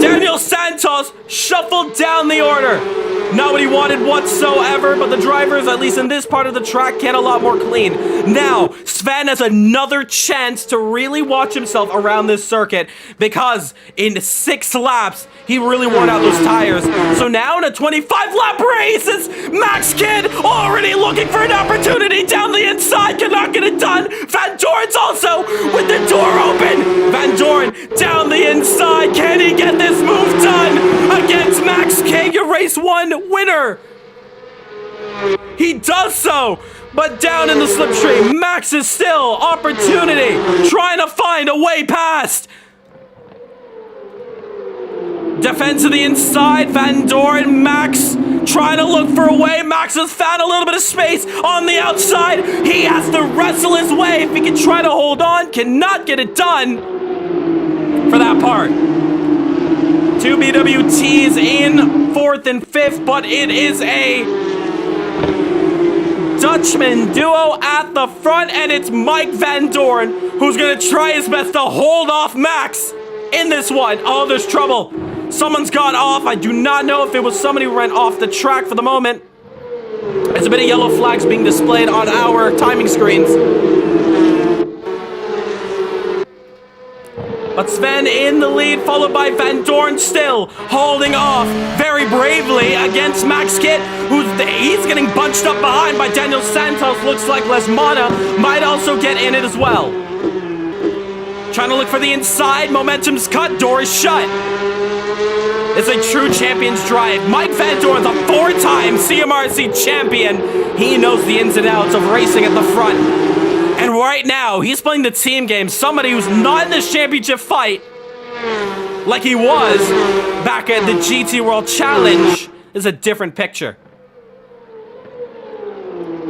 Daniel Santos shuffled down the order. Not what he wanted whatsoever, but the drivers, at least in this part of the track, get a lot more clean. Now, Sven has another chance to really watch himself around this circuit because in 6 laps, he really worn out those tires. So now in a 25-lap race, it's Max Kidd already looking for an opportunity down the inside. Cannot get it done. Van Dorn's also with the door open. Van Dorn down the inside. Can he get this move done against Max Kidd, your race 1 winner? He does so, but down in the slipstream, Max is still opportunity, trying to find a way past. Defense to the inside, Van Doren, Max trying to look for a way. Max has found a little bit of space on the outside. He has to wrestle his way. If he can try to hold on, cannot get it done for that part. Two BWTs in 4th and 5th, but it is a Dutchman duo at the front, and it's Mike Van Doren who's going to try his best to hold off Max in this one. Oh, there's trouble. Someone's gone off. I do not know if it was somebody who ran off the track for the moment. There's a bit of yellow flags being displayed on our timing screens. But Sven in the lead, followed by Van Doren still holding off very bravely against Max Kitt, he's getting bunched up behind by Daniel Santos. Looks like Lesmana might also get in it as well. Trying to look for the inside, momentum's cut, door is shut. It's a true champion's drive. Mike Van Doren's a 4-time CMRC champion. He knows the ins and outs of racing at the front. And right now, he's playing the team game. Somebody who's not in this championship fight like he was back at the GT World Challenge is a different picture.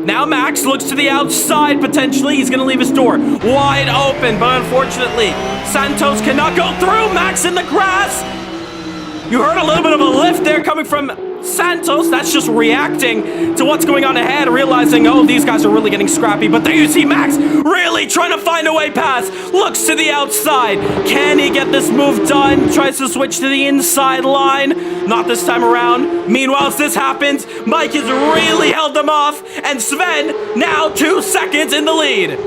Now Max looks to the outside, potentially. He's going to leave his door wide open, but unfortunately, Santos cannot go through. Max in the grass. You heard a little bit of a lift there coming from Santos. That's just reacting to what's going on ahead, realizing, oh, these guys are really getting scrappy. But there you see Max really trying to find a way past. Looks to the outside. Can he get this move done? Tries to switch to the inside line. Not this time around. Meanwhile, as this happens, Mike has really held them off. And Sven now 2 seconds in the lead.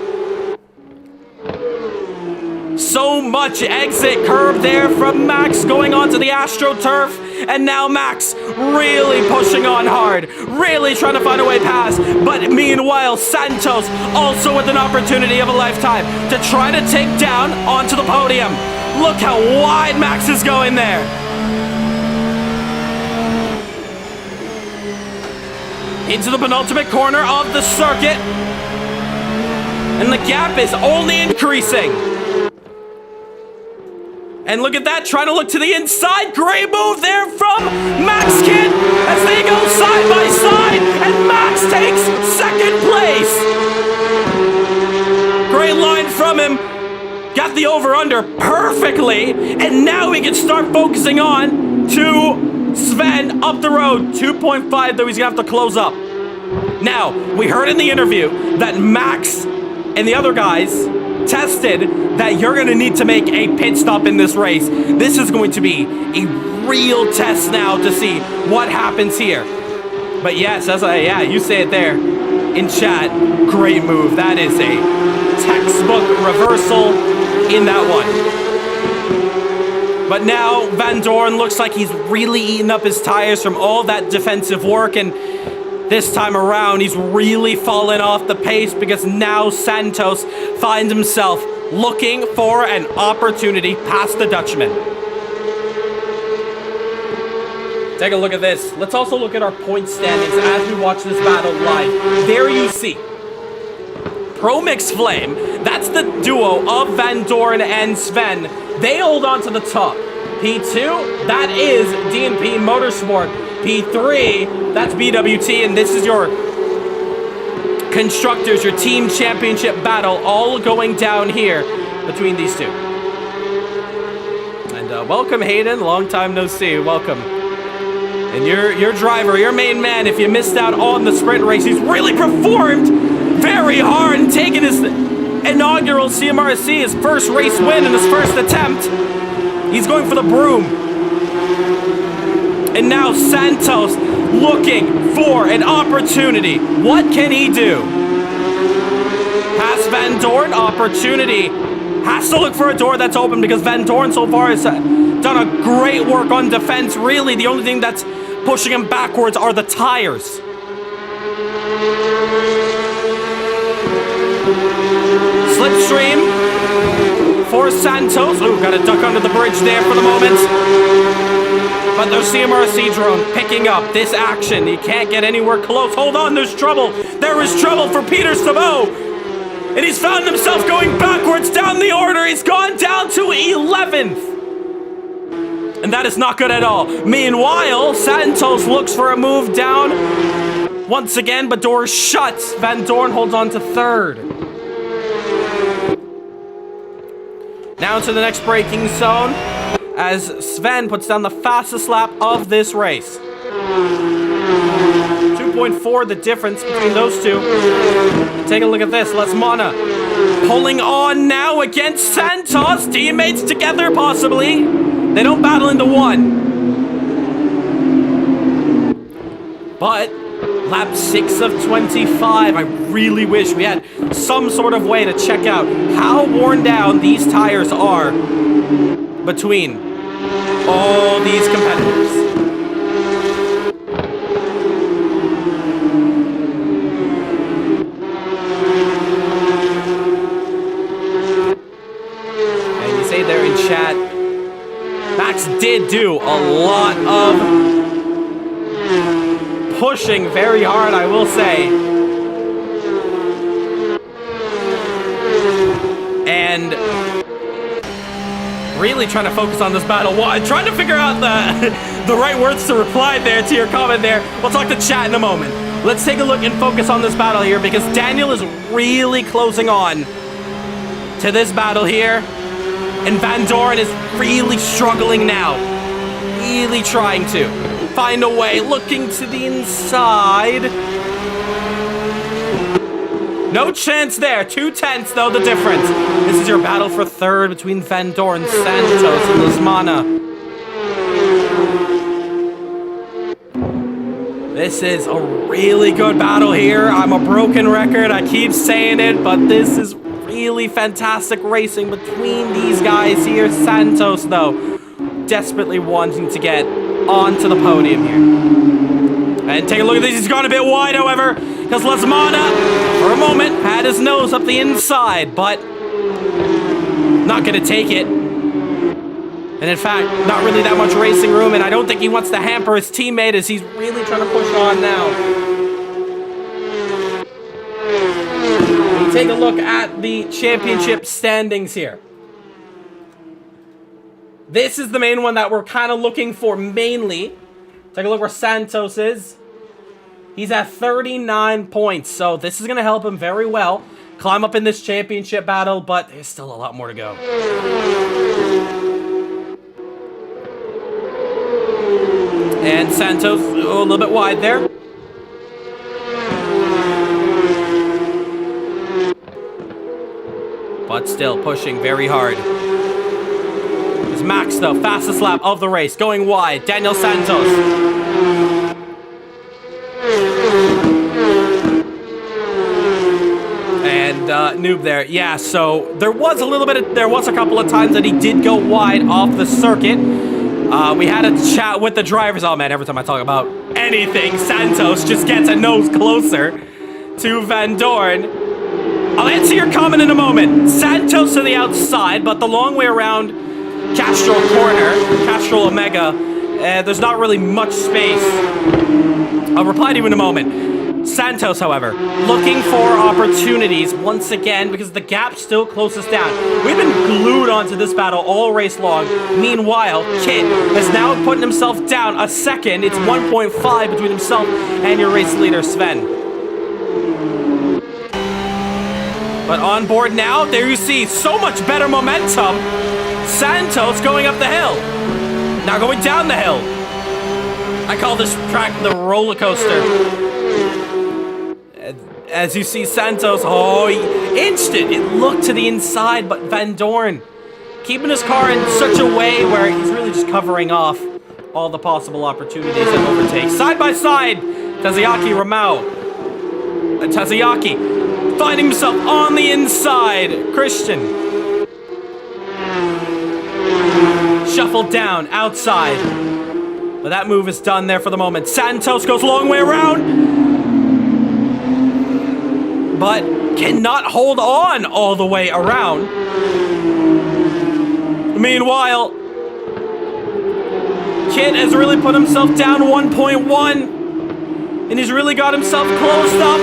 So much exit curve there from Max going onto the AstroTurf. And now Max really pushing on hard. Really trying to find a way past. But meanwhile, Santos also with an opportunity of a lifetime to try to take down onto the podium. Look how wide Max is going there. Into the penultimate corner of the circuit. And the gap is only increasing. And look at that, trying to look to the inside. Great move there from Max Kitt as they go side by side. And Max takes second place. Great line from him. Got the over-under perfectly. And now we can start focusing on to Sven up the road. 2.5, though he's going to have to close up. Now, we heard in the interview that Max and the other guys tested that you're going to need to make a pit stop in this race. This is going to be a real test now to see what happens here. But yes, you say it there in chat. Great move. That is a textbook reversal in that one. But now Van Doren looks like he's really eaten up his tires from all that defensive work, and this time around, he's really fallen off the pace because now Santos finds himself looking for an opportunity past the Dutchman. Take a look at this. Let's also look at our point standings as we watch this battle live. There you see Pro Mix Flame. That's the duo of Van Doren and Sven. They hold on to the top. P2, that is DNP Motorsport. P3, that's BWT, and this is your constructors, your team championship battle, all going down here between these two. And welcome, Hayden. Long time no see. Welcome. And your driver, your main man, if you missed out on the sprint race, he's really performed very hard and taken his inaugural CMRSC, his first race win in his first attempt. He's going for the broom. And now Santos looking for an opportunity. What can he do? Past Van Doren, opportunity. Has to look for a door that's open because Van Doren so far has done a great work on defense. Really, the only thing that's pushing him backwards are the tires. Slipstream for Santos. Ooh, got to duck under the bridge there for the moment. But there's CMRC drone picking up this action. He can't get anywhere close. Hold on, there's trouble. There is trouble for Peter Savo. And he's found himself going backwards down the order. He's gone down to 11th. And that is not good at all. Meanwhile, Santos looks for a move down once again, but door shuts. Van Dorn holds on to 3rd. Now to the next braking zone, as Sven puts down the fastest lap of this race. 2.4 the difference between those two. Take a look at this. Lesmana pulling on now against Santos. Teammates together, possibly. They don't battle into one. But lap 6 of 25. I really wish we had some sort of way to check out how worn down these tires are between all these competitors. And you say there in chat, Max did do a lot of pushing very hard, I will say. And really trying to focus on this battle. Trying to figure out the right words to reply there to your comment there. We'll talk to chat in a moment. Let's take a look and focus on this battle here, because Daniel is really closing on to this battle here. And Van Dorn is really struggling now. Really trying to find a way, looking to the inside. No chance there. 2/10 though, the difference. This is your battle for 3rd between Van Dorn, Santos, and Lesmana. This is a really good battle here. I'm a broken record. I keep saying it, but this is really fantastic racing between these guys here. Santos, though, desperately wanting to get onto the podium here. And take a look at this. He's gone a bit wide, however, because Lesmana, for a moment, had his nose up the inside, but not going to take it. And in fact, not really that much racing room, and I don't think he wants to hamper his teammate as he's really trying to push on now. We take a look at the championship standings here. This is the main one that we're kind of looking for mainly. Take a look where Santos is. He's at 39 points, so this is going to help him very well climb up in this championship battle, but there's still a lot more to go. And Santos, a little bit wide there. But still pushing very hard. It's Max, though, fastest lap of the race, going wide. Daniel Santos. And Noob there. Yeah, so there was a couple of times that he did go wide off the circuit. We had a chat with the drivers. Oh man, every time I talk about anything, Santos just gets a nose closer to Van Dorn. I'll answer your comment in a moment. Santos to the outside, but the long way around Castrol corner, Castrol Omega, there's not really much space. I'll reply to you in a moment. Santos, however, looking for opportunities once again because the gap still closes down. We've been glued onto this battle all race long. Meanwhile, Kit has now put himself down a second. It's 1.5 between himself and your race leader, Sven. But on board now, there you see so much better momentum. Santos going up the hill. Now going down the hill. I call this track the roller coaster. As you see Santos, he inched it. It looked to the inside, but Van Dorn keeping his car in such a way where he's really just covering off all the possible opportunities and overtakes. Side by side, Tazayaki Ramau. Tazayaki finding himself on the inside. Christian. Shuffled down, outside. But that move is done there for the moment. Santos goes long way around. But cannot hold on all the way around. Meanwhile, Kit has really put himself down 1.1. And he's really got himself closed up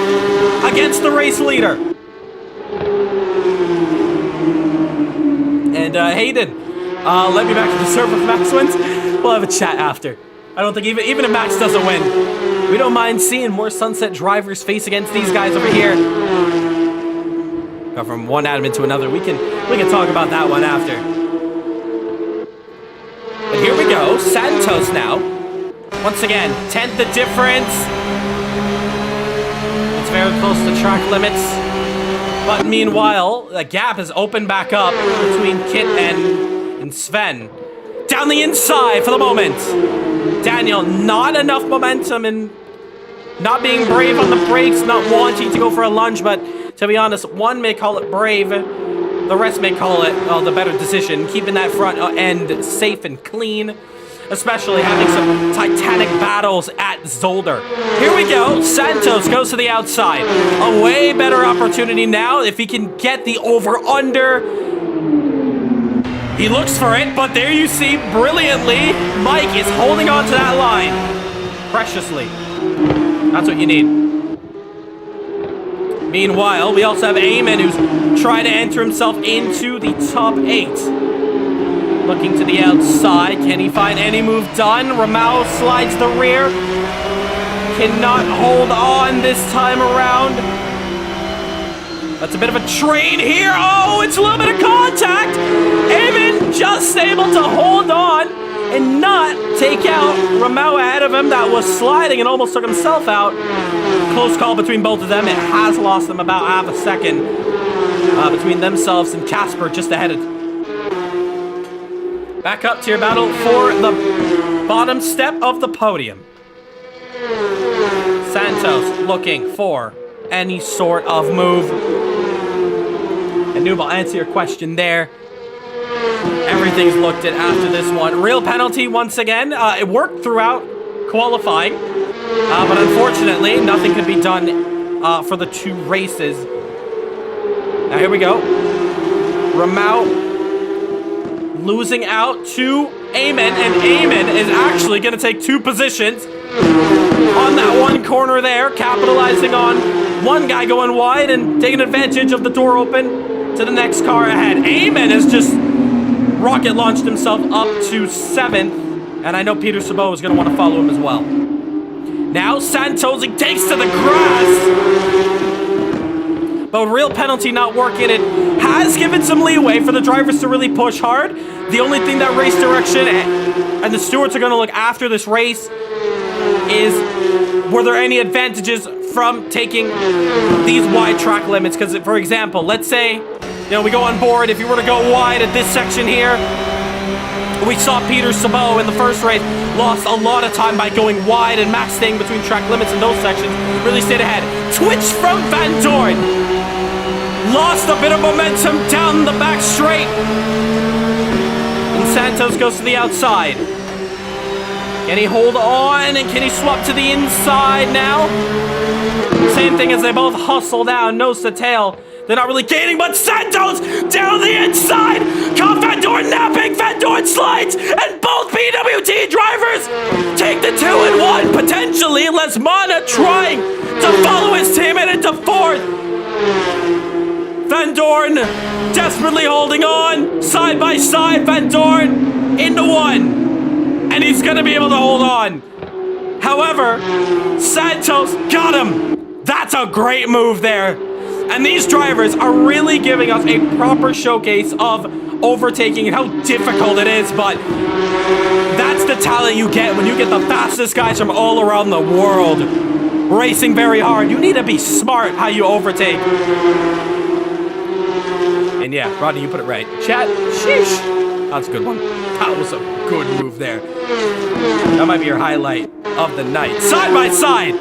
against the race leader. And Hayden, let me back to the server if Max wins. We'll have a chat after. I don't think even if Max doesn't win, we don't mind seeing more Sunset drivers face against these guys over here. Go from one admin to another. We can talk about that one after. But here we go, Santos now. Once again, 10th the difference. It's very close to track limits. But meanwhile, the gap has opened back up between Kit and Sven. Down the inside for the moment. Daniel, not enough momentum and not being brave on the brakes, not wanting to go for a lunge, but to be honest, one may call it brave. The rest may call it the better decision, keeping that front end safe and clean, especially having some titanic battles at Zolder. Here we go. Santos goes to the outside. A way better opportunity now if he can get the over-under. He looks for it, but there you see, brilliantly, Mike is holding on to that line. Preciously. That's what you need. Meanwhile, we also have Eamon, who's trying to enter himself into the top 8. Looking to the outside. Can he find any move done? Ramao slides the rear. Cannot hold on this time around. That's a bit of a train here. Oh, it's a little bit of contact. Eamon just able to hold on and not take out Ramao ahead of him. That was sliding and almost took himself out. Close call between both of them. It has lost them about half a second between themselves and Casper just ahead of. Back up to your battle for the bottom step of the podium. Santos looking for any sort of move. And Noob, I'll answer your question there. Everything's looked at after this one. Real penalty once again. It worked throughout qualifying. But unfortunately, nothing could be done for the 2 races. Now here we go. Ramao losing out to Eamon, and Eamon is actually going to take 2 positions on that one corner there, capitalizing on one guy going wide and taking advantage of the door open to the next car ahead. Eamon has just rocket launched himself up to 7th, and I know Peter Sabot is going to want to follow him as well. Now Santos, he takes to the grass. But real penalty not working. It has given some leeway for the drivers to really push hard. The only thing that race direction and the stewards are going to look after this race is, were there any advantages from taking these wide track limits? Because, for example, let's say, we go on board. If you were to go wide at this section here, we saw Peter Sabot in the first race lost a lot of time by going wide, and Max staying between track limits in those sections really stayed ahead. Twitch from Van Dorn. Lost a bit of momentum down the back straight. And Santos goes to the outside. Can he hold on, and can he swap to the inside now? Same thing as they both hustle down, nose to tail. They're not really gaining, but Santos down the inside! Caught Van Dorn napping, Van Dorn slides, and both PWT drivers take the 2-1, potentially. Lesmana trying to follow his teammate into 4th. Van Dorn desperately holding on, side by side, Van Dorn into 1. And he's gonna be able to hold on. However, Santos got him. That's a great move there. And these drivers are really giving us a proper showcase of overtaking and how difficult it is, but that's the talent you get when you get the fastest guys from all around the world racing very hard. You need to be smart how you overtake. And yeah, Rodney, you put it right. Chat, sheesh. That's a good one. That was a good move there. That might be your highlight of the night. Side by side,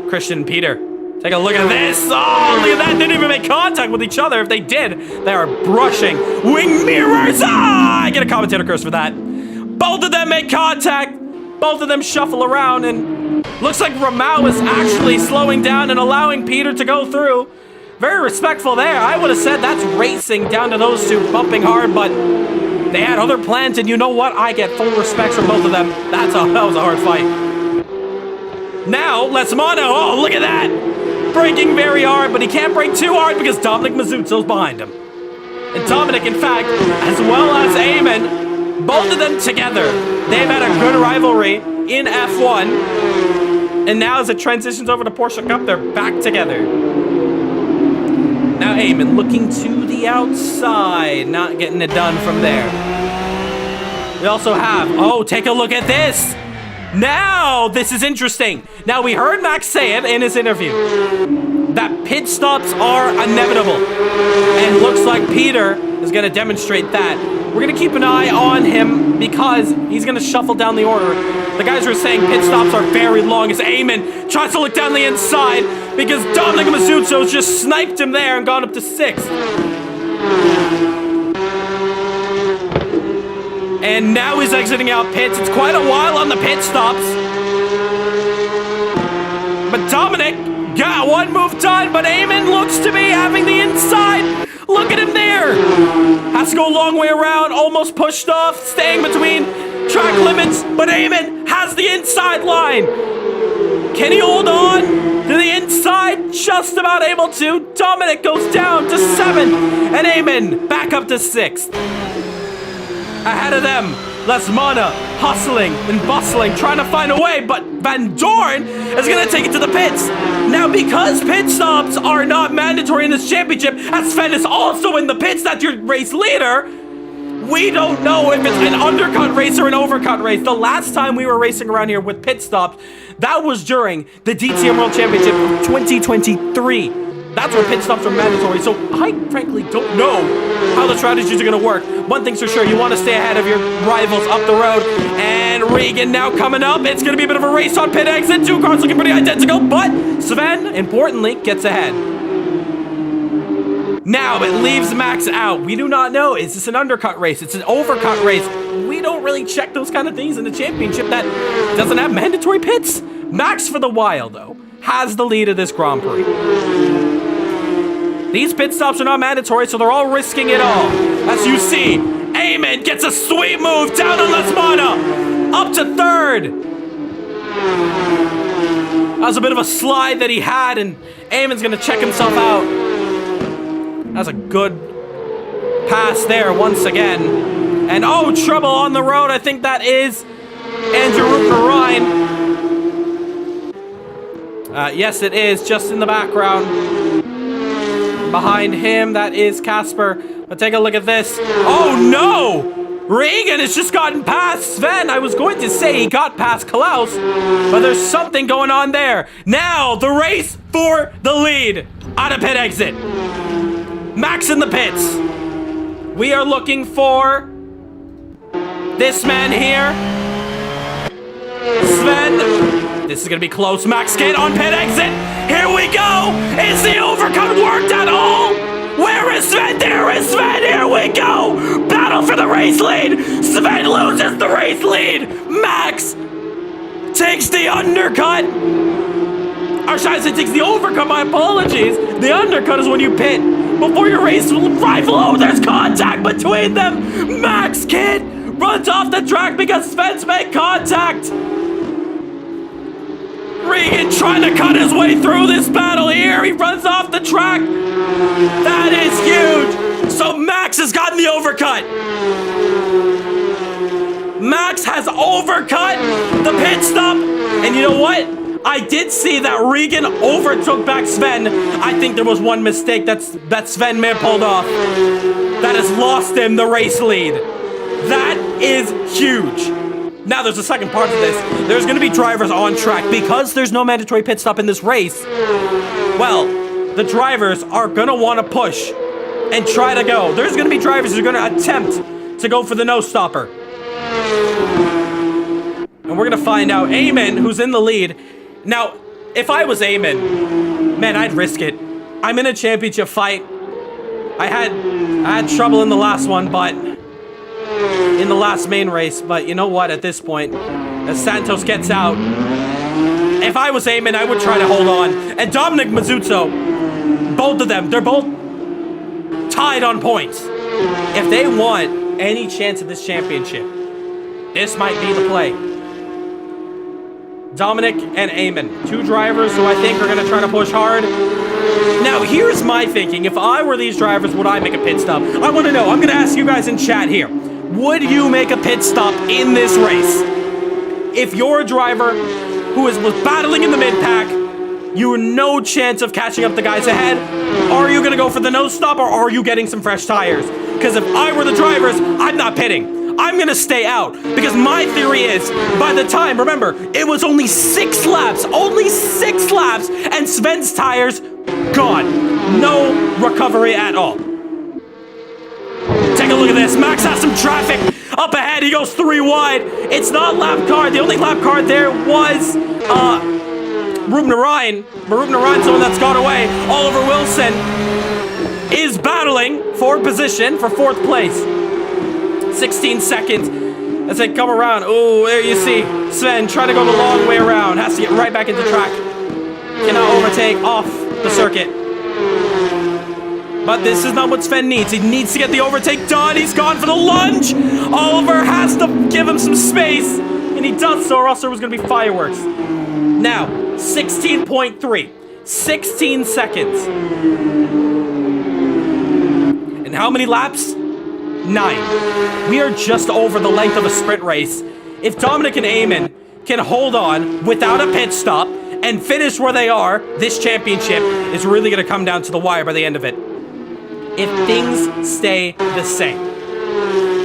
Christian and Peter. Take a look at this. Oh, look at that. They didn't even make contact with each other. If they did, they are brushing wing mirrors. I get a commentator curse for that. Both of them make contact. Both of them shuffle around, and looks like Ramao is actually slowing down and allowing Peter to go through. Very respectful there. I would have said that's racing down to those 2 bumping hard, but They had other plans, and you know what? I get full respect from both of them. That was a hard fight. Now, Lesmano, oh, look at that! Braking very hard, but he can't brake too hard because Dominic Mazzuzzo's behind him. And Dominic, in fact, as well as Eamon, both of them together, they've had a good rivalry in F1. And now as it transitions over to Porsche Cup, they're back together. Now Eamon looking to the outside, not getting it done from there. We also have, oh, take a look at this. Now, this is interesting. Now, we heard Max say it in his interview that pit stops are inevitable. And looks like Peter is going to demonstrate that. We're going to keep an eye on him because he's going to shuffle down the order. The guys are saying pit stops are very long as Eamon tries to look down the inside because Dominic Mazzuzzo just sniped him there and gone up to 6th. And now he's exiting out pits. It's quite a while on the pit stops. But Dominic got one move done, but Eamon looks to be having the inside. Look at him there. Has to go a long way around, almost pushed off, staying between track limits, but Eamon has the inside line. Can he hold on to the inside? Just about able to. Dominic goes down to 7th, and Eamon back up to 6th. Ahead of them, Lesmana hustling and bustling, trying to find a way, but Van Dorn is going to take it to the pits. Now, because pit stops are not mandatory in this championship, as Sven is also in the pits, that's your race leader, we don't know if it's an undercut race or an overcut race. The last time we were racing around here with pit stops, that was during the DTM World Championship of 2023. That's where pit stops are mandatory, so I frankly don't know how the strategies are going to work. One thing's for sure, you want to stay ahead of your rivals up the road. And Regan now coming up. It's going to be a bit of a race on pit exit. Two cars looking pretty identical, but Sven, importantly, gets ahead. Now it leaves Max out. We do not know, is this an undercut race? It's an overcut race. We don't really check those kind of things in the championship that doesn't have mandatory pits. Max, for the while, though, has the lead of this Grand Prix. These pit stops are not mandatory, so they're all risking it all. As you see, Eamon gets a sweet move down on Lesmana, up to 3rd. That was a bit of a slide that he had, and Eamon's going to check himself out. That's a good pass there once again. And oh, trouble on the road. I think that is Andrew Rupert-Ryan. Yes, it is, just in the background. Behind him, that is Casper. But take a look at this. Oh, no! Regan has just gotten past Sven. I was going to say he got past Klaus, but there's something going on there. Now, the race for the lead out of pit exit. Max in the pits. We are looking for this man here. Sven. This is going to be close. Max get on pit exit. Here we go. Is the overcut worked at all? Where is Sven? There is Sven. Here we go. Battle for the race lead. Sven loses the race lead. Max takes the undercut. Or should I say takes the overcut? My apologies. The undercut is when you pit before your race rival. Oh, there's contact between them. Max kid runs off the track because Sven's made contact. Regan trying to cut his way through this battle here. He runs off the track. That is huge. So Max has gotten the overcut. Max has overcut the pit stop. And you know what? I did see that Regan overtook back Sven. I think there was one mistake that Sven may have pulled off. That has lost him the race lead. That is huge. Now there's a second part to this. There's going to be drivers on track because there's no mandatory pit stop in this race. Well, the drivers are going to want to push and try to go. There's going to be drivers who are going to attempt to go for the no stopper. And we're going to find out Eamon, who's in the lead. Now, if I was Eamon, man, I'd risk it. I'm in a championship fight. I had trouble in the last one, but in the last main race, but you know what, at this point, as Santos gets out, if I was Eamon, I would try to hold on. And Dominic Mazzuzzo, both of them, they're both tied on points. If they want any chance of this championship, this might be the play. Dominic and Eamon, 2 drivers who I think are going to try to push hard. Now, here's my thinking. If I were these drivers, would I make a pit stop? I want to know. I'm going to ask you guys in chat here. Would you make a pit stop in this race? If you're a driver who was battling in the mid-pack, you have no chance of catching up the guys ahead, are you going to go for the no stop, or are you getting some fresh tires? Because if I were the drivers, I'm not pitting. I'm going to stay out. Because my theory is, by the time, remember, it was only 6 laps. Only 6 laps, and Sven's tires gone. No recovery at all. Take a look at this. Max has some traffic up ahead. He goes 3 wide. It's not lap card. The only lap card there was Ruben Ryan. But Ruben Ryan's the one that's got away. Oliver Wilson is battling for position for 4th place. 16 seconds as they come around. Oh, there you see Sven trying to go the long way around. Has to get right back into track. Cannot overtake off the circuit. But this is not what Sven needs. He needs to get the overtake done. He's gone for the lunge. Oliver has to give him some space. And he does so, or else there was going to be fireworks. Now, 16.3. 16 seconds. And how many laps? 9. We are just over the length of a sprint race. If Dominic and Eamon can hold on without a pit stop and finish where they are, this championship is really going to come down to the wire by the end of it. If things stay the same.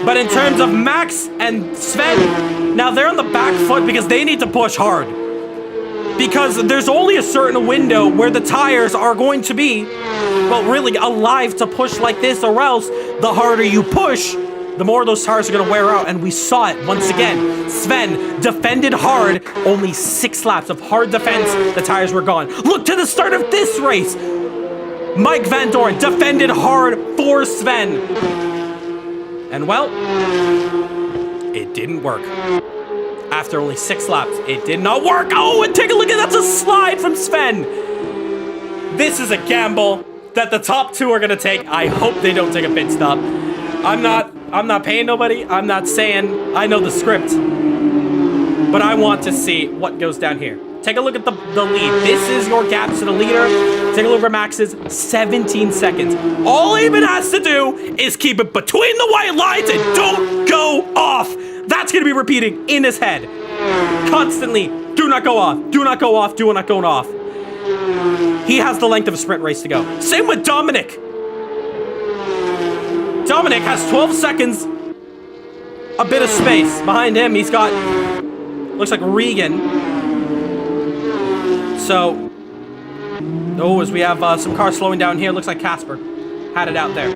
But in terms of Max and Sven, now they're on the back foot because they need to push hard. Because there's only a certain window where the tires are going to be, well, really alive to push like this, or else the harder you push, the more those tires are going to wear out. And we saw it once again. Sven defended hard. Only 6 laps of hard defense. The tires were gone. Look to the start of this race. Mike Van Doren defended hard for Sven. And well, it didn't work. After only 6 laps, it did not work. Oh, and take a look at that's a slide from Sven. This is a gamble that the top 2 are gonna take. I hope they don't take a pit stop. I'm not paying nobody. I'm not saying I know the script, but I want to see what goes down here. Take a look at the lead. This is your gaps to the leader. Take a look at Max's 17 seconds. All Eamon has to do is keep it between the white lines and don't go off. That's going to be repeating in his head. Constantly. Do not go off. Do not go off. Do not go off. He has the length of a sprint race to go. Same with Dominic. Dominic has 12 seconds. A bit of space. Behind him, he's got, looks like Regan. So, oh, as we have some cars slowing down here, looks like Casper had it out there.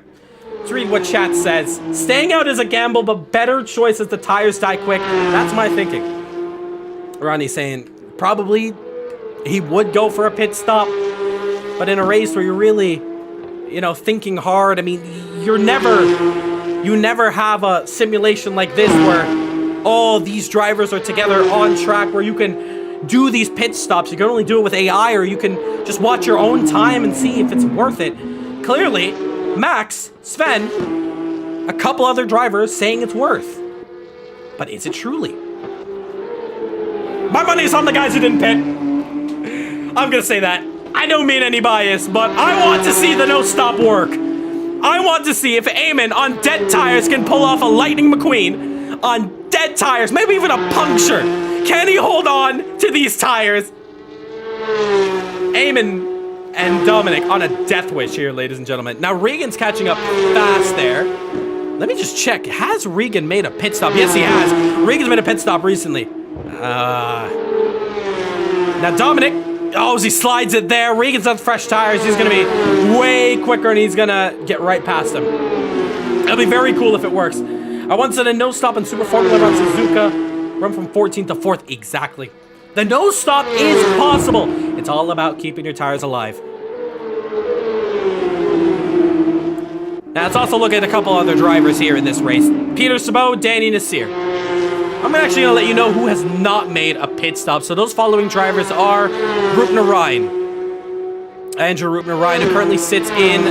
Let's read what chat says. Staying out is a gamble, but better choice as the tires die quick. That's my thinking. Ronnie's saying probably he would go for a pit stop, but in a race where you're really, you know, thinking hard. I mean, you never have a simulation like this where all these drivers are together on track where you can do these pit stops. You can only do it with AI, or you can just watch your own time and see if it's worth it. Clearly, Max, Sven, a couple other drivers saying it's worth. But is it truly? My money is on the guys who didn't pit. I'm gonna say that. I don't mean any bias, but I want to see the no-stop work. I want to see if Eamon on dead tires can pull off a Lightning McQueen on dead tires, maybe even a puncture. Can he hold on to these tires? Eamon and Dominic on a death wish here, ladies and gentlemen. Now, Regan's catching up fast there. Let me just check. Has Regan made a pit stop? Yes, he has. Regan's made a pit stop recently. Now, Dominic, oh, as he slides it there. Regan's on fresh tires. He's going to be way quicker, and he's going to get right past him. It'll be very cool if it works. I once said a no-stop in Super Formula on Suzuka. Run from 14th to 4th. Exactly. The no-stop is possible. It's all about keeping your tires alive. Now, let's also look at a couple other drivers here in this race. Peter Sabot, Danny Nasir. I'm actually going to let you know who has not made a pit stop. So those following drivers are Rupner Ryan. Andrew Rupner Ryan, who currently sits in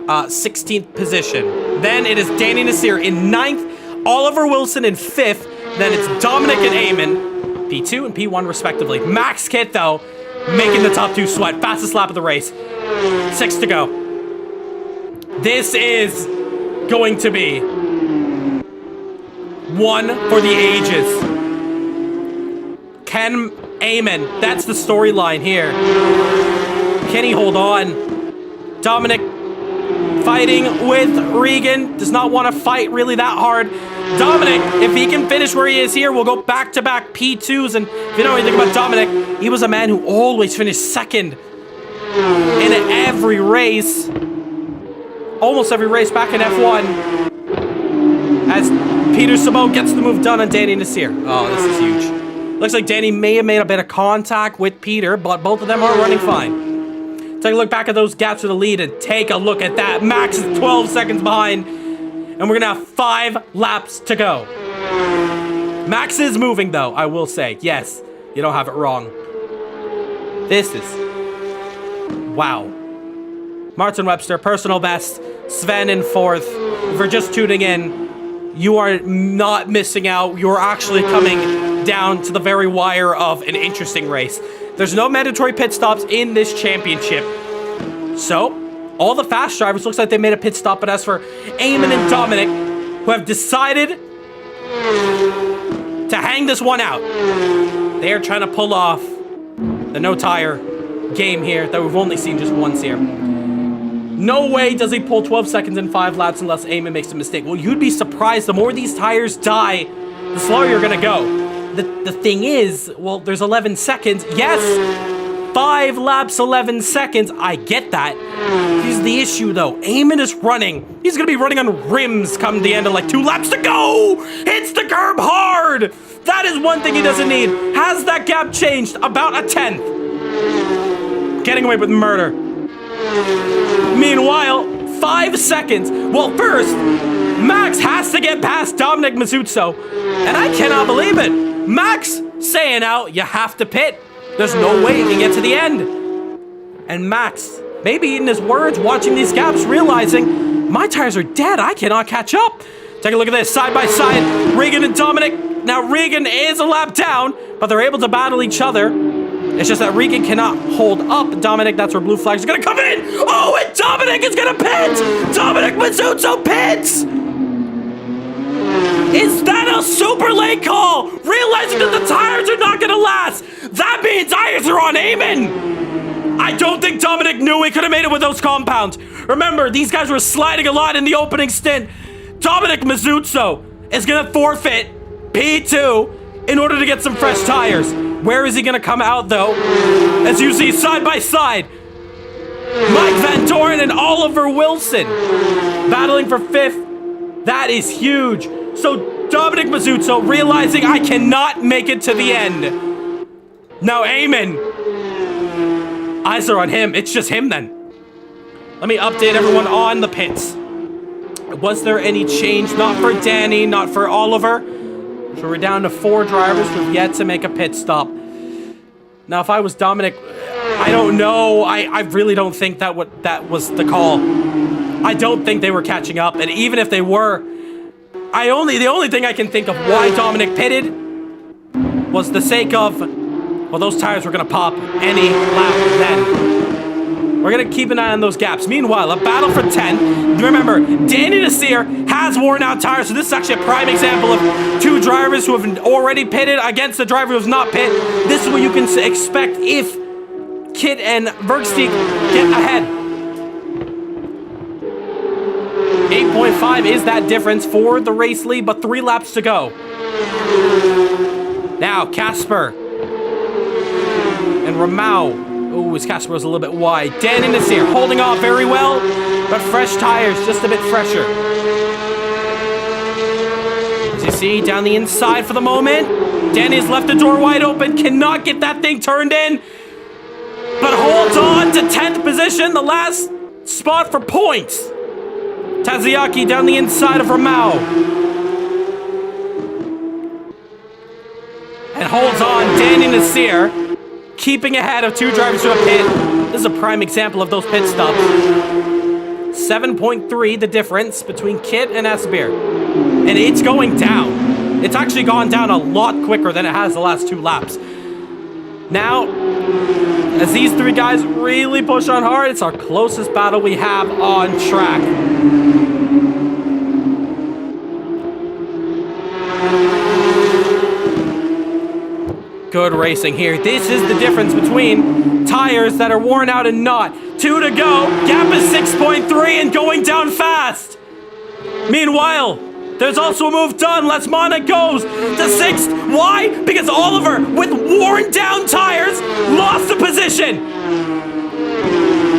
16th position. Then it is Danny Nasir in 9th, Oliver Wilson in 5th, then it's Dominic and Eamon, P2 and P1 respectively. Max Kit, though, making the top 2 sweat. Fastest lap of the race. 6 to go. This is going to be one for the ages. Can Eamon, that's the storyline here. Can he hold on? Dominic fighting with Regan. Does not want to fight really that hard. Dominic, if he can finish where he is here, we'll go back-to-back P2s. And if you know anything about Dominic, he was a man who always finished second in every race. Almost every race back in F1. As Peter Sabot gets the move done on Danny Nasir. Oh, this is huge. Looks like Danny may have made a bit of contact with Peter, but both of them are running fine. Take a look back at those gaps for the lead and take a look at that. Max is 12 seconds behind, and we're gonna have 5 laps to go. Max is moving, though, I will say. Yes, you don't have it wrong. This is... wow. Martin Webster, personal best. Sven in 4th. If you're just tuning in, you are not missing out. You're actually coming down to the very wire of an interesting race. There's no mandatory pit stops in this championship. So, all the fast drivers, looks like they made a pit stop, but as for Eamon and Dominic, who have decided to hang this one out, they are trying to pull off the no-tire game here that we've only seen just once here. No way does he pull 12 seconds in 5 laps unless Eamon makes a mistake. Well, you'd be surprised. The more these tires die, the slower you're going to go. The thing is, well, there's 11 seconds. Yes, 5 laps, 11 seconds. I get that. Here's the issue, though. Eamon is running. He's going to be running on rims come the end of like 2 laps to go. Hits the curb hard. That is one thing he doesn't need. Has that gap changed? About a 10th. Getting away with murder. Meanwhile, 5 seconds. Well, first, Max has to get past Dominic Mazzucco. And I cannot believe it. Max saying out, you have to pit. There's no way you can get to the end. And Max, maybe in his words, watching these gaps, realizing, my tires are dead. I cannot catch up. Take a look at this, side by side, Regan and Dominic. Now, Regan is a lap down, but they're able to battle each other. It's just that Regan cannot hold up Dominic. That's where blue flags are going to come in. Oh, and Dominic is going to pit. Dominic Mazzucco pits. Is that a super late call? Realizing that the tires are not going to last. That means tires are on Eamon. I don't think Dominic knew he could have made it with those compounds. Remember, these guys were sliding a lot in the opening stint. Dominic Mazzucco is going to forfeit P2 in order to get some fresh tires. Where is he going to come out, though? As you see, side by side, Mike Van Doren and Oliver Wilson battling for 5th. That is huge. So Dominic Mazzucco realizing I cannot make it to the end. Now Eamon, eyes are on him. It's just him then. Let me update everyone on the pits. Was there any change? Not for Danny, not for Oliver. So we're down to 4 drivers who've yet to make a pit stop. Now, if I was Dominic, I don't know. I really don't think that was the call. I don't think they were catching up. And even if they were, the only thing I can think of why Dominic pitted was the sake of, well, those tires were going to pop any lap then. We're going to keep an eye on those gaps. Meanwhile, a battle for 10. Remember, Danny Nasir has worn out tires, so this is actually a prime example of 2 drivers who have already pitted against the driver who's not pit. This is what you can expect if Kit and Bergstein get ahead. 8.5 is that difference for the race lead, but 3 laps to go. Now, Casper and Ramau. Oh, his Casper was a little bit wide. Danny Nasir holding off very well, but fresh tires, just a bit fresher. As you see, down the inside for the moment. Danny's left the door wide open, cannot get that thing turned in, but holds on to 10th position, the last spot for points. Taziaki down the inside of Ramau. And holds on, Danny Nasir, keeping ahead of 2 drivers who have pit. This is a prime example of those pit stops. 7.3 the difference between Kit and Asbeer. And it's going down. It's actually gone down a lot quicker than it has the last 2 laps. Now, as these 3 guys really push on hard, it's our closest battle we have on track. Good racing here. This is the difference between tires that are worn out and not. 2 to go. Gap is 6.3 and going down fast. Meanwhile, there's also a move done. Lesmana goes to 6th. Why? Because Oliver, with worn down tires, lost the position.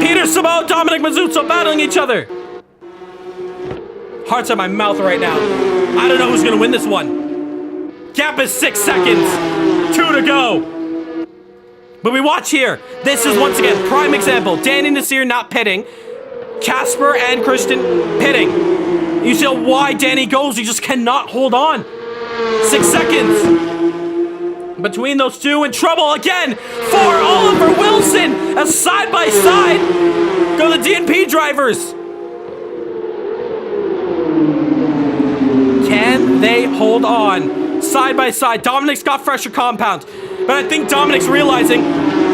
Peter Sabo, Dominic Mazzuzzo battling each other. Hearts in my mouth right now. I don't know who's going to win this one. Gap is 6 seconds. 2 to go. But we watch here. This is once again prime example. Danny Nasir not pitting. Casper and Christian pitting. You see why Danny goes. He just cannot hold on. 6 seconds. Between those two, in trouble again for Oliver Wilson. A side by side. Go the DNP drivers. Can they hold on? Side by side. Dominic's got fresher compound. But I think Dominic's realizing,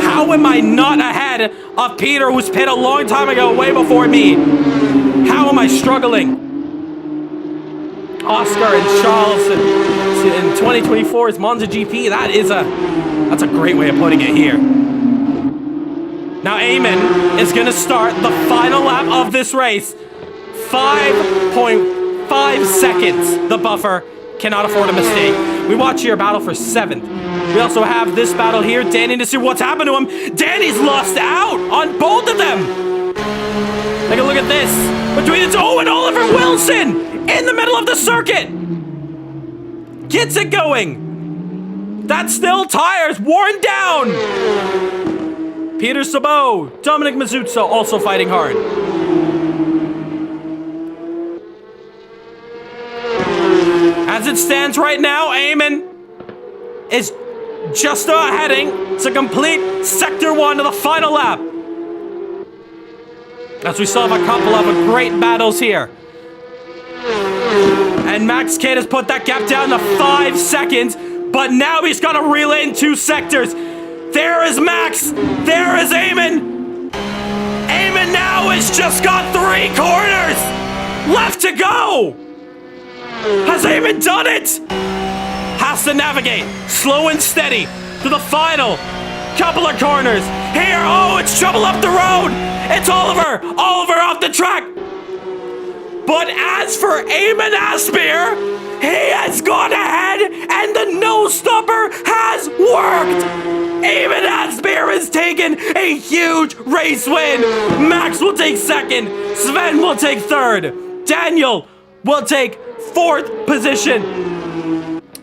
how am I not ahead of Peter, who's pit a long time ago, way before me? How am I struggling? Oscar and Charles in 2024's Monza GP. That's a great way of putting it here. Now Eamon is going to start the final lap of this race. 5.5 seconds. The buffer cannot afford a mistake. We watch here battle for 7th. We also have this battle here. Danny to see what's happened to him. Danny's lost out on both of them. Take a look at this. Between the 2 and Oliver Wilson in the middle of the circuit. Gets it going. That's still tires worn down. Peter Sabo, Dominic Mazzuzzo also fighting hard. As it stands right now, Eamon is just heading to complete Sector 1 of the final lap. As we still have a couple of great battles here. And Max Kidd has put that gap down to 5 seconds, but now he's got to reel in 2 sectors. There is Max. There is Eamon. Eamon now has just got 3 corners left to go. Has Eamon done it? Has to navigate slow and steady to the final couple of corners. Here, oh, it's trouble up the road. It's Oliver. Oliver off the track. But as for Eamon Aspear, he has gone ahead and the no-stopper has worked. Eamon Aspear has taken a huge race win. Max will take 2nd. Sven will take 3rd. Daniel will take 4th position.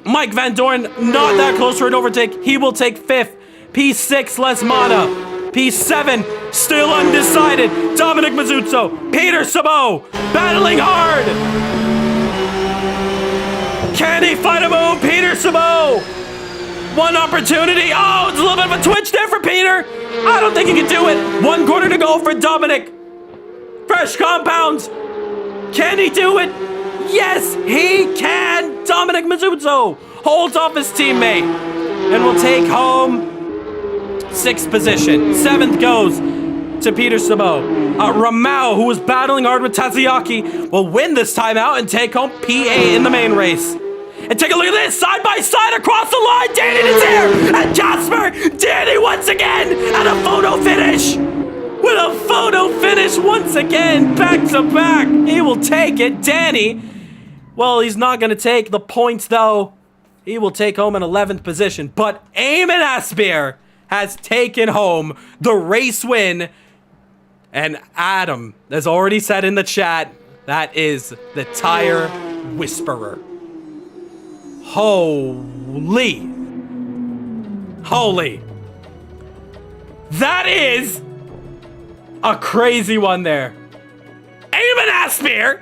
Mike Van Dorn, not that close for an overtake. He will take 5th. P6, Lesmana. P7, still undecided. Dominic Mazzuzzo. Peter Sabo, battling hard. Can he find a move? Peter Sabo. One opportunity. Oh, it's a little bit of a twitch there for Peter. I don't think he can do it. 1 corner to go for Dominic. Fresh compounds. Can he do it? Yes, he can! Dominic Mazzuzzo holds off his teammate and will take home 6th position. 7th goes to Peter Sabo. Ramau, who was battling hard with Taziaki, will win this time out and take home PA in the main race. And take a look at this, side by side across the line, Danny is here! And Jasper, Danny once again, and a photo finish! With a photo finish once again, back to back. He will take it, Danny. Well, he's not going to take the points, though. He will take home an 11th position. But Eamon Aspear has taken home the race win. And Adam has already said in the chat, that is the tire whisperer. Holy. That is a crazy one there. Eamon Aspear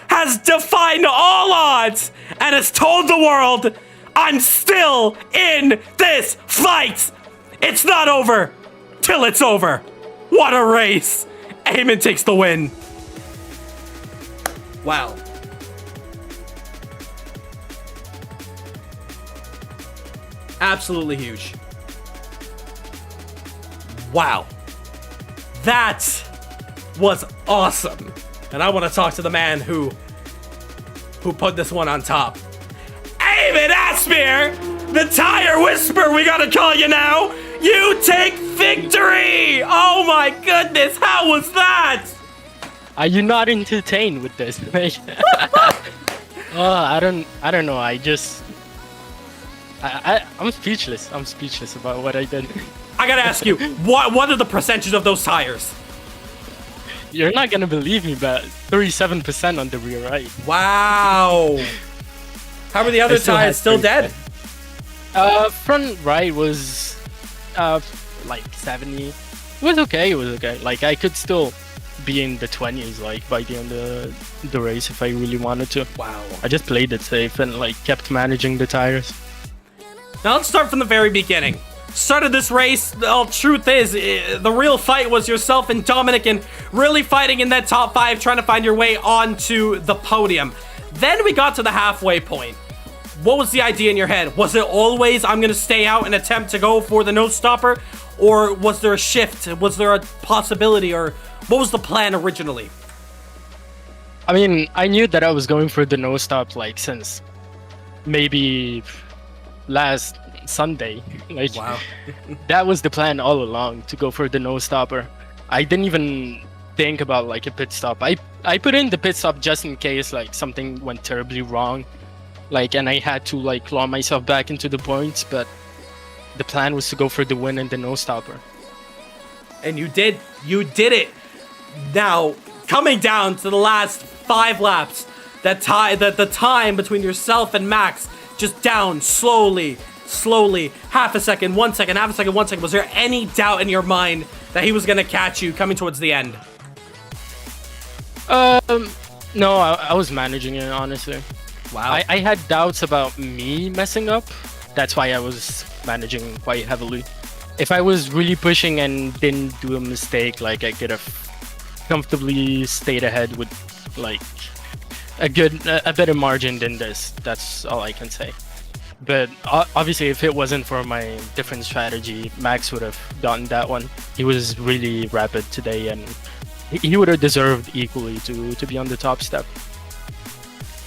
has defied all odds and has told the world, I'm still in this fight. It's not over till it's over. What a race. Eamon takes the win. Wow. Absolutely huge. Wow. That was awesome. And I want to talk to the man who put this one on top. Eamon Aspire, the tire whisperer, we gotta call you now. You take victory. Oh my goodness, how was that? Are you not entertained with this? I don't know. I'm speechless. I'm speechless about what I did. I gotta ask you, what are the percentages of those tires? You're not gonna believe me, but 37% on the rear right. Wow. How are the other tires still dead? Front right was like 70. It was okay. Like I could still be in the 20s like by the end of the race if I really wanted to. Wow. I just played it safe and like kept managing the tires. Now let's start from the very beginning. Started this race, the truth is, the real fight was yourself and Dominic and really fighting in that top 5, trying to find your way onto the podium. Then we got to the halfway point. What was the idea in your head? Was it always, I'm going to stay out and attempt to go for the no stopper? Or was there a shift? Was there a possibility? Or what was the plan originally? I mean, I knew that I was going for the no stop like since maybe last Sunday. Like, wow. That was the plan all along, to go for the no stopper. I didn't even think about like a pit stop. I put in the pit stop just in case like something went terribly wrong, like, and I had to like claw myself back into the points, but the plan was to go for the win and the no stopper. And you did it. Now, coming down to the last 5 laps, the time between yourself and Max just down slowly, half a second, 1 second, half a second, 1 second. Was there any doubt in your mind that he was gonna catch you coming towards the end? No, I was managing it, honestly. Wow. I had doubts about me messing up. That's why I was managing quite heavily. If I was really pushing and didn't do a mistake, like I could have comfortably stayed ahead with like a better margin than this. That's all I can say. But obviously, if it wasn't for my different strategy, Max would have gotten that one. He was really rapid today, and he would have deserved equally to be on the top step.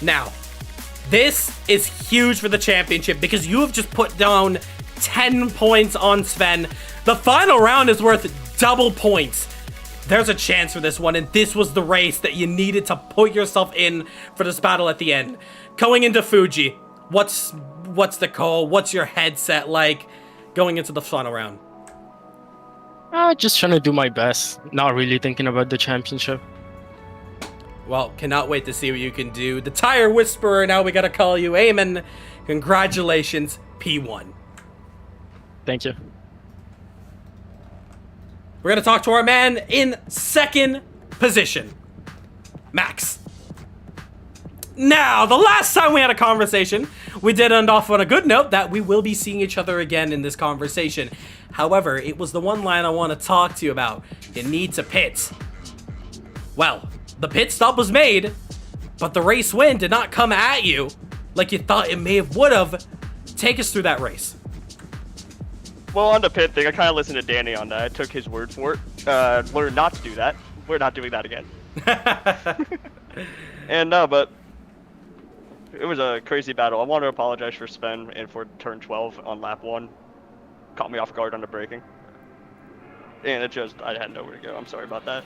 Now, this is huge for the championship because you have just put down 10 points on Sven. The final round is worth double points. There's a chance for this one, and this was the race that you needed to put yourself in for this battle at the end. Going into Fuji, what's the call? What's your headset like going into the final round? Just trying to do my best, not really thinking about the championship. Well, cannot wait to see what you can do. The Tire Whisperer, now we gotta call you Eamon. Congratulations, P1. Thank you. We're gonna talk to our man in second position, Max. Now, the last time we had a conversation, we did end off on a good note that we will be seeing each other again in this conversation. However, it was the one line I want to talk to you about. You need to pit. Well, the pit stop was made, but the race win did not come at you like you thought it would have. Take us through that race. Well, on the pit thing, I kind of listened to Danny on that. I took his word for it. Learned not to do that. We're not doing that again. And no, but it was a crazy battle. I want to apologize for Sven and for turn 12 on lap 1. Caught me off guard on the braking. And it just, I had nowhere to go. I'm sorry about that.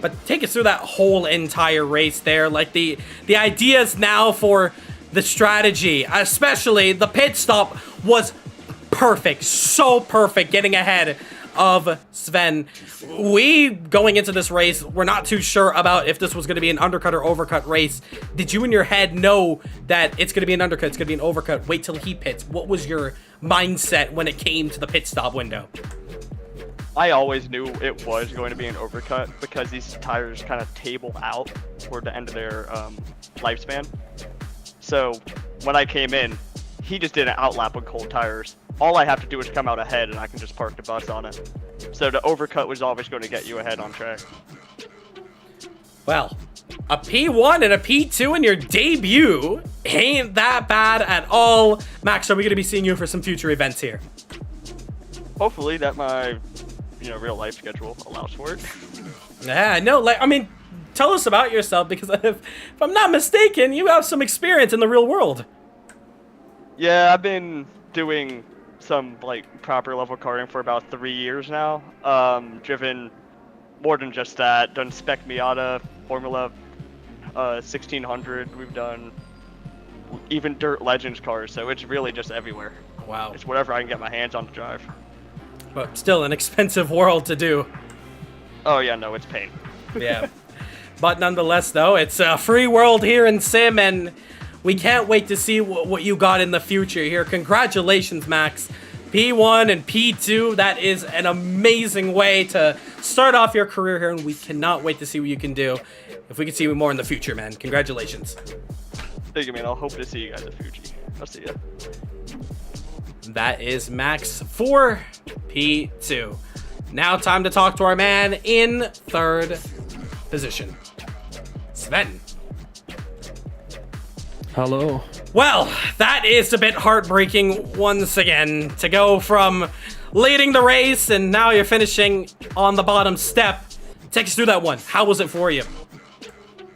But take us through that whole entire race there. Like the ideas now for the strategy, especially the pit stop, was perfect. So perfect, getting ahead of Sven. We, going into this race, we're not too sure about if this was going to be an undercut or overcut race. Did you in your head know that it's going to be an undercut, it's going to be an overcut, wait till he pits? What was your mindset when it came to the pit stop window? I always knew it was going to be an overcut because these tires kind of table out toward the end of their lifespan. So when I came in, he just did an outlap on cold tires. All I have to do is come out ahead and I can just park the bus on it. So the overcut was always going to get you ahead on track. Well, A P1 and a P2 in your debut ain't that bad at all. Max, are we going to be seeing you for some future events here? Hopefully that my, real life schedule allows for it. Yeah, no, tell us about yourself, because if I'm not mistaken, you have some experience in the real world. Yeah, I've been doing some proper level karting for about 3 years now. Driven more than just that. Done Spec Miata, Formula 1600. We've done even Dirt Legends cars. So it's really just everywhere. Wow. It's whatever I can get my hands on to drive. But still an expensive world to do. Oh yeah, no, it's pain. Yeah. But nonetheless, though, it's a free world here in Sim, and we can't wait to see what you got in the future here. Congratulations, Max. P1 and P2, that is an amazing way to start off your career here, and we cannot wait to see what you can do. If we can see you more in the future, man. Congratulations. Thank you, man. I'll hope to see you guys at Fuji. I'll see ya. That is Max for P2. Now time to talk to our man in third position, Sven. Hello. Well, that is a bit heartbreaking once again, to go from leading the race and now you're finishing on the bottom step. Take us through that one. How was it for you?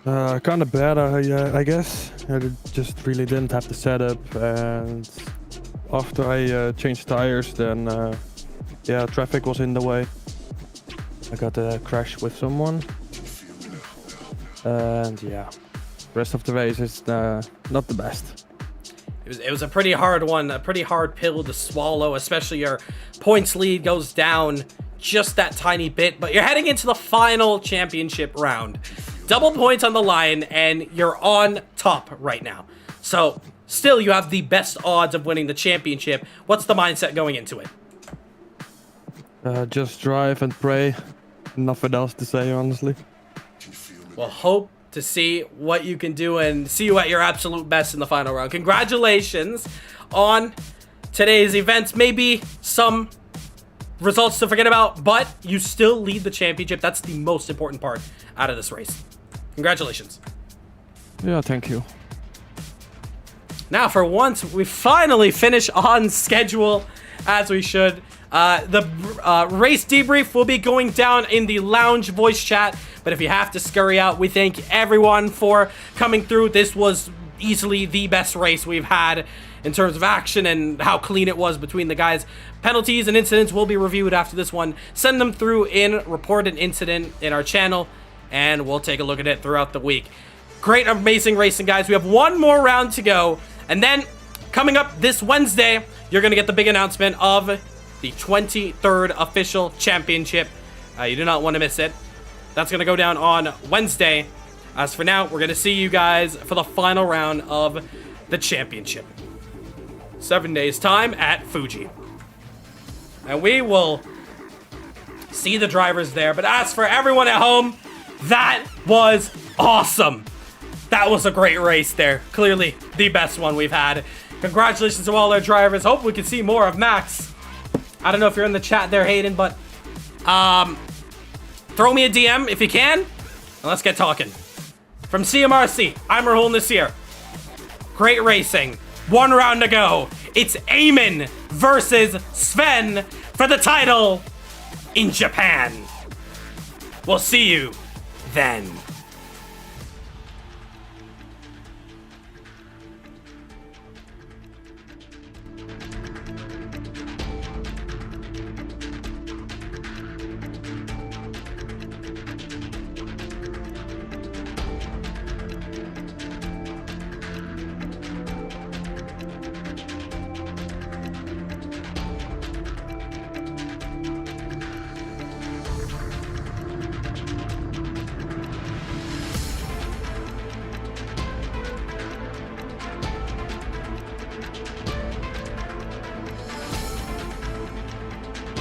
Kind of bad, I guess. I just really didn't have the setup, and after I changed tires, then traffic was in the way. I got a crash with someone, and yeah, rest of the race is not the best. It was a pretty hard one, a pretty hard pill to swallow, especially your points lead goes down just that tiny bit, but you're heading into the final championship round. Double points on the line, and you're on top right now. So, still, you have the best odds of winning the championship. What's the mindset going into it? Just drive and pray. Nothing else to say, honestly. Well, hope to see what you can do and see you at your absolute best in the final round. Congratulations on today's events. Maybe some results to forget about, but you still lead the championship. That's the most important part out of this race. Congratulations. Yeah, thank you. Now, for once, we finally finish on schedule, as we should. The race debrief will be going down in the lounge voice chat, but if you have to scurry out, we thank everyone for coming through. This was easily the best race we've had in terms of action and how clean it was between the guys. Penalties and incidents will be reviewed after this one. Send them through in Report an Incident in our channel, and we'll take a look at it throughout the week. Great, amazing racing, guys. We have one more round to go, and then coming up this Wednesday, you're going to get the big announcement of the 23rd official championship. You do not want to miss it. That's going to go down on Wednesday. As for now, we're going to see you guys for the final round of the championship. 7 days time at Fuji. And we will see the drivers there. But as for everyone at home, that was awesome. That was a great race there. Clearly the best one we've had. Congratulations to all our drivers. Hope we can see more of Max. I don't know if you're in the chat there, Hayden, but throw me a DM if you can, and let's get talking. From CMRC, I'm Rahul Nasir. Great racing. One round to go. It's Eamon versus Sven for the title in Japan. We'll see you then.